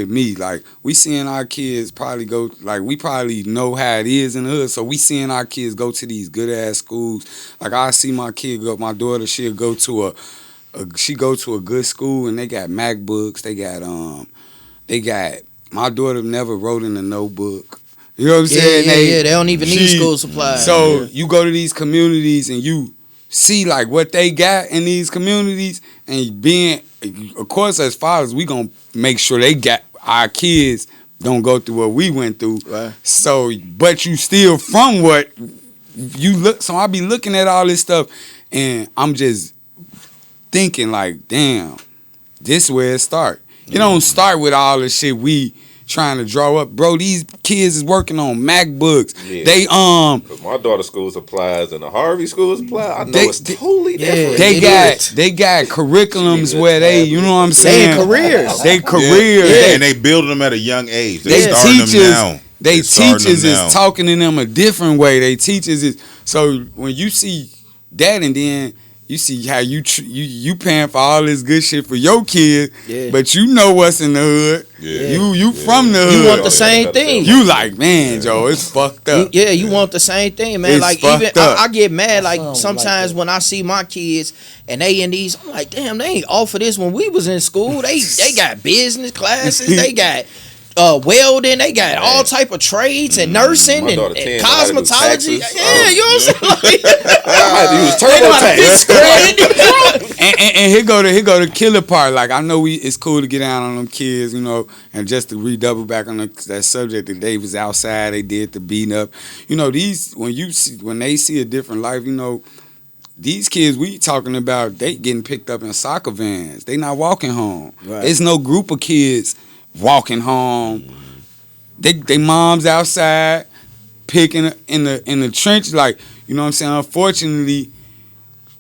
me, like we seeing our kids probably go, like we probably know how it is in the hood. So we seeing our kids go to these good ass schools. Like I see my kid go, my daughter, she'll go to a good school and they got MacBooks. They got my daughter never wrote in a notebook. You know what I'm saying? They don't even need school supplies. So you go to these communities and you see like what they got in these communities, and being, of course, as fathers, we gonna make sure they got our kids don't go through what we went through. Right. So, but you still from what you look. So I be looking at all this stuff, and I'm just thinking like, damn, this where it start. It don't start with all the shit we trying to draw up, bro. These kids is working on MacBooks. Yeah. They Cause my daughter's school supplies and the Harvey school supplies, I know it's totally different. they got curriculums where they, you know what I'm They saying? in careers. They careers. Yeah, and they building them at a young age. They starting them teachers, now. they starting teachers them is now. talking to them a different way. They teachers is, so when you see that, and then you see how you paying for all this good shit for your kids, Yeah. but you know what's in the hood. Yeah. You from the hood. You want the same thing. You like, man, Joe, it's fucked up. You want the same thing, man. It's Like even fucked up. I get mad like Something sometimes like that. when I see my kids and they in these, I'm like, damn, they ain't offer this when we was in school. They got business classes, they got welding, they got all type of trades and nursing My and daughter 10 know how to do cosmetology. taxes. Yeah, you know what I'm saying? I had to use They know how to TurboTax. fix credit. And here go the killer part. Like I know it's cool to get down on them kids, you know, and just to redouble back on that subject that they was outside, they did the beating up. You know, these when they see a different life, you know, these kids we talking about, they getting picked up in soccer vans. They not walking home. Right. There's no group of kids walking home. They moms outside picking in the trench, like, you know what I'm saying? Unfortunately,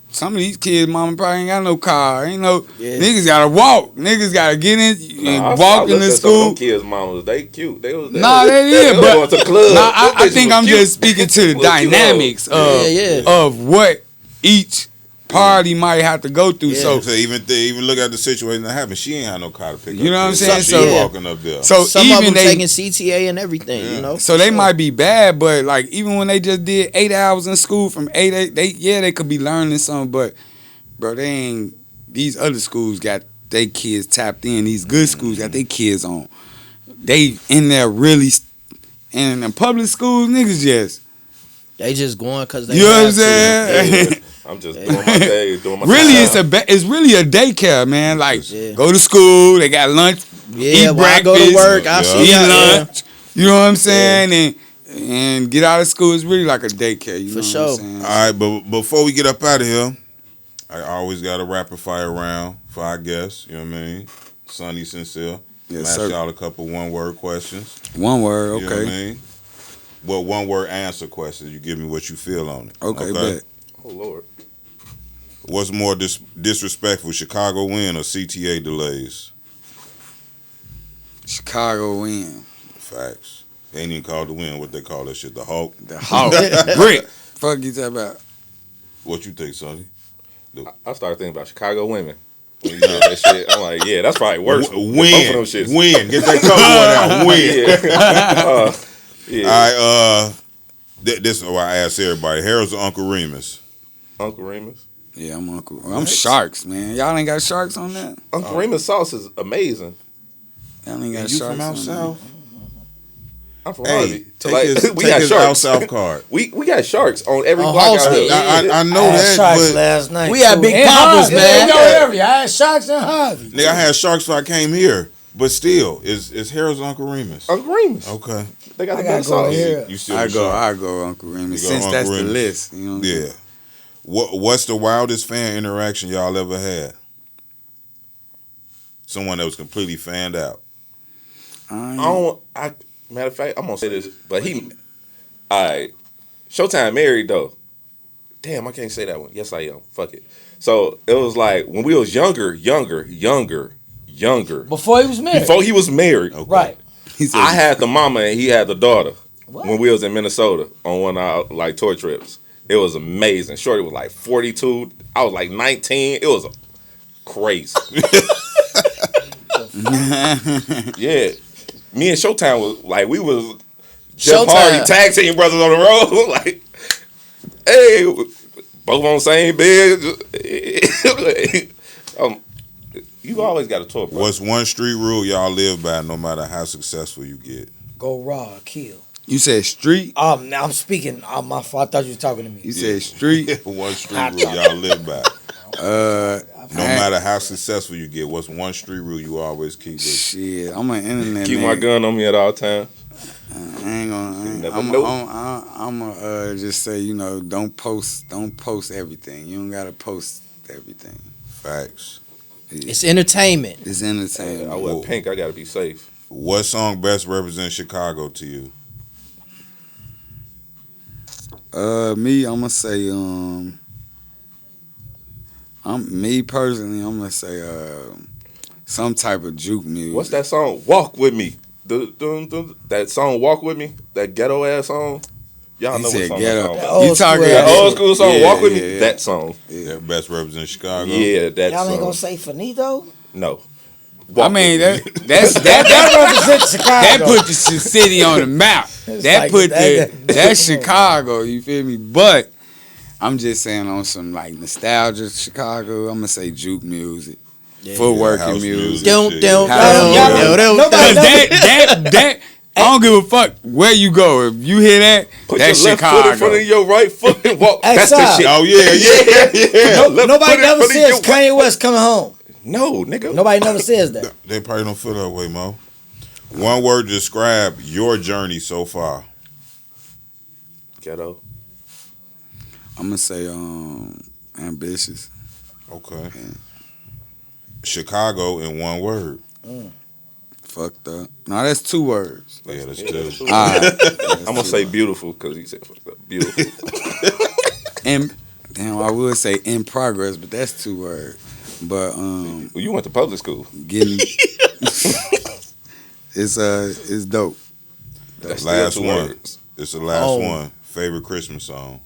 some of these kids, mama probably ain't got no car. Ain't no niggas gotta walk. Niggas gotta get in and walk in the school. Some kids' mamas, they cute. They is. But going to clubs. nah, I think I'm just speaking to the Little cute dynamics of what each party might have to go through. Yeah. So even look at the situation that happened. She ain't had no car to pick up. You know what I'm kids. saying? She So- walking up there. So Some of even them they taking CTA and everything, you know. So they might be bad, but like even when they just did 8 hours in school from 8, they could be learning something, but bro, they ain't. These other schools got they kids tapped in. These good schools got their kids on. They in there really, and in the public schools, niggas just. They just going because they. You know what I'm have to. saying? Yeah. I'm just doing my day, doing my Really, time. it's really a daycare, man. Like Yeah. go to school, they got lunch, Yeah, eat when I go to breakfast, work, I Yeah. see eat y'all, lunch. You know what I'm saying? And get out of school. It's really like a daycare. You For know sure. What I'm saying? All right, but before we get up out of here, I always got a rapid fire round for our guests. You know what I mean? Sunny, Sincere. Yes, Ask sir. y'all a couple one-word questions. One word, You know what I okay. mean? Well, one-word answer questions. You give me what you feel on it. Okay, bet. Oh Lord. What's more disrespectful, Chicago win or CTA delays? Chicago win. Facts. They ain't even called the win. What they call that shit? The Hulk. The Hawk. Brick. Fuck you talking about? What you think, Sonny? I started thinking about Chicago women. When you did that shit, I'm like, yeah, that's probably worse. than both of them shits. Win. Get that cover out. Win. Yeah. All right. This is why I ask everybody. Harold's or Uncle Remus? Uncle Remus. Yeah, I'm Uncle. I'm Sharks, man. Y'all ain't got Sharks on that? Uncle Remus sauce is amazing. Y'all ain't got And you Sharks from out on south? I'm from Hey, Harvey. take We got his sharks. out south card. We got sharks on every On block out Halsted. here. I know I had that, sharks but last night. We had too. big And poppers, Harvey. man. Yeah, I had sharks in Harvey. nigga, I had sharks before I came here. But still, is Harold's Uncle Remus? Uncle Remus. Okay. They got I the gotta best go sauce. here. You still I with go Sharks? Uncle Remus. You go Since Uncle that's the Remus. list. You know? Yeah. What's the wildest fan interaction y'all ever had? Someone that was completely fanned out. Matter of fact, I'm gonna say this, but alright. Showtime married though. Damn, I can't say that one. Yes, I am. Fuck it. So it was like when we was younger. Before he was married. Before he was married, Okay. Right. He said, I had the mama and he had the daughter What? when we was in Minnesota on one of our like tour trips. It was amazing. Shorty was like 42. I was like 19. It was crazy. Yeah. Me and Showtime was like we was Jeff Showtime. Hardy tag team brothers on the road. Like, hey, both on the same bed. You always got to talk, bro. What's one street rule y'all live by no matter how successful you get? Go raw, kill. you said street? Now I'm speaking. My fault. I thought you were talking to me. You said street? One street rule y'all live by. No No matter how successful you get, what's one street rule you always keep with? Shit, I'm an internet Keep man. my gun on me at all times. I ain't gonna. never I'm know. gonna just say, you know, don't post everything. You don't gotta post everything. Facts. It's entertainment. It's I entertainment. wear pink. I gotta be safe. What song best represents Chicago to you? Me, I'm gonna say, me personally, I'm gonna say, some type of juke music. What's that song? Walk with me. That song, Walk with Me. That ghetto ass song. Y'all know what said song ghetto. that Old You talking school. That old school song, Yeah, Walk With Me, yeah. that song. That best represent Chicago. Yeah, that Y'all song. ain't gonna say finito? No. I Walk mean, With Me. that represents Chicago. put the city on the map. That like put that- that's Chicago. You feel me? But I'm just saying on some like nostalgia Chicago. I'm gonna say juke music, footwork house music. Don't, shit, don't, yeah. don't. Nobody knows. That I don't give a fuck where you go. If you hear that, Put that's your left Chicago. foot in front of your right foot and walk. Hey, That's the son. shit. Oh yeah. Left Nobody foot in never front of says your right- Kanye West coming home. No, nigga. Nobody never says that. They probably don't feel that way, Mo. One word to describe your journey so far. Ghetto. I'm gonna say ambitious. Okay. Chicago in one word. Fucked up. No, that's 2 words. Yeah, that's Yeah, two. that's All right. I'm gonna say beautiful because he said fucked up. Beautiful. And damn, I would say in progress, but that's 2 words. But Well, you went to public school. getting it's dope. That's still Last 2 one. words. It's the last Oh. one. Favorite Christmas song.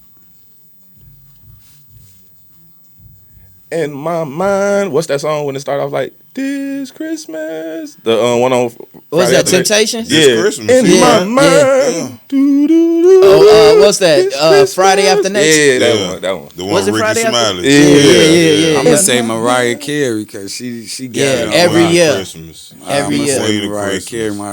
In my mind, what's that song when it started off like this Christmas? The one on What's Friday that, After Next? Temptations? This Yeah, Christmas, in yeah. my Yeah. mind. What's that? This Christmas. Friday After Next? Yeah, that Yeah. one. That one. The one Was it Ricky Friday after- Smiley. Yeah. I'm gonna say Mariah Carey because she got Yeah, it on every lock. year. Christmas. Every I'ma year. say Queen of Mariah Christmas. Carey, I'ma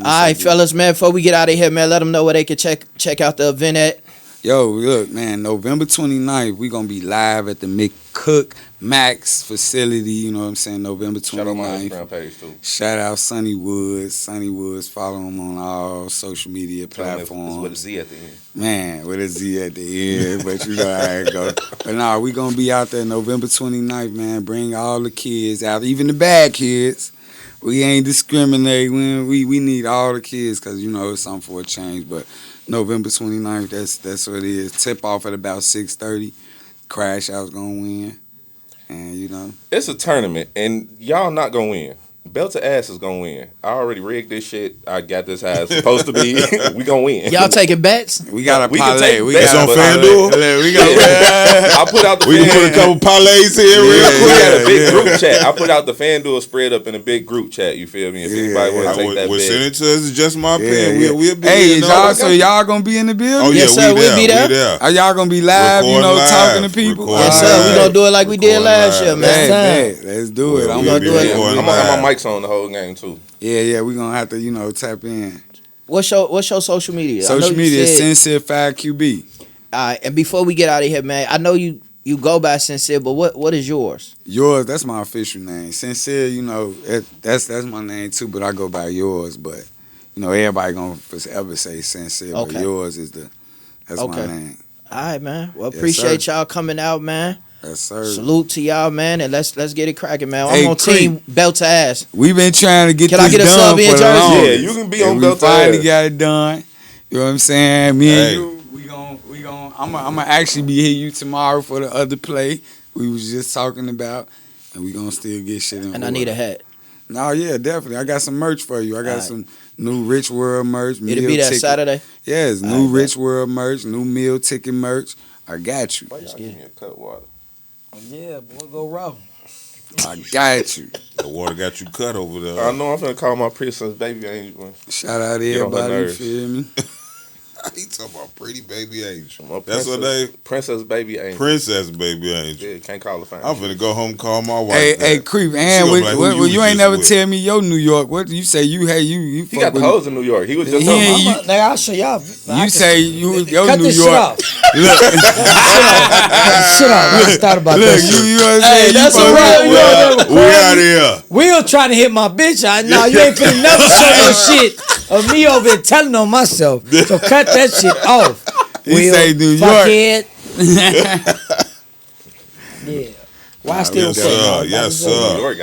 All right, say fellas, man, before we get out of here, man, let them know where they can check out the event at. Yo, look, man, November 29th, we gonna be live at the McCook Max facility, you know what I'm saying, November Shout out my 29th. Instagram page too. Shout out SunnyWoodz, follow him on all social media It's with a platforms. Z at the end. Man, with a Z at the end, but you know how it go. But nah, we gonna be out there November 29th, man. Bring all the kids out, even the bad kids. We ain't discriminating. We need all the kids because, you know, it's something for a change. But November 29th, that's what it is. Tip off at about 6:30. Crash Out's gonna win. And, you know. It's a tournament, and y'all not gonna win. Belt to ass is gonna win. I already rigged this shit. I got this how it's supposed to be. We gonna win. Y'all taking bets? We got a We can parlay. take We bets got on a parlay. FanDuel? Look, we got I put out the We can put a couple parlays here real Yeah, We quick. had a big group chat. I put out the FanDuel spread up in a big group chat. You feel me? If anybody want I to take would, that bet, send it to us. It's just my opinion. Yeah. We'll be Hey, in y'all, all- so y'all gonna be in the building? Oh yeah, Yes, sir, we we'll be there. We there. Are y'all gonna be live, you Recording know, live. talking to people? Recording Yes, sir. live. We gonna do it like we did Recording last live. year, man. Bet. Let's do it. We'll I'm be gonna do it. recording I'm gonna have my live. mics on the whole game too. Yeah, we gonna have to, you know, tap in. What's your social media? I know Social you media is said- Sincere5QB. and before we get out of here, man, I know you go by Sincere, but what is yours? Yours, that's my official name. Sincere, you know, that's my name too, but I go by yours. But you know, everybody gonna forever say Sincere, but Okay. yours is that's Okay. my name. All right, man. Well, Yes, appreciate sir. y'all coming out, man. Yes, sir. Salute to y'all, man, and let's get it cracking, man. Hey, I'm on team Belt to Ass. We've been trying to get Can I this get a done sub in for the jersey? longest. Yeah, you can be on And Belt we to finally Ass. got it done. You know what I'm saying? Me Hey. and you, we gon' I'm gonna actually be hitting you tomorrow for the other play we was just talking about, and we gonna still get shit in. And I order. need a hat. No, yeah, definitely. I got some merch for you. I got Alright. some new Rich World merch. It'll meal be that ticket. Saturday. Yes, new Alright, Rich World merch, new meal ticket merch. I got you. Why y'all give me a cut water? Yeah, boy, go raw. I got you. The water got you cut over I there. know I'm finna call my princess baby angel. Shout out Get on my everybody. You nerves. feel me? He talking about pretty baby angel. My That's her princess- name? Princess baby angel. Princess baby angel. Yeah, can't call her fine. I'm finna go home and call my wife. Hey, that. hey, creep, She and gonna be like, who you was ain't just never with? tell me your New York. What you say? You He fuck got the with- hoes in New York. He was just He talking ain't- about Nigga, I'll show y'all. You say your Cut New this York. shit off. Look, Cut this shit off. I just thought about look, that you shit. know what I'm saying? that's you a fuck real- with- We out here. Will trying to hit my bitch. Nah, you ain't finna never show no shit of me over here telling on myself. So cut that shit off. He say New York. fuckhead. Yeah. Why still Yes, say sir. no? Yes, New sir. York got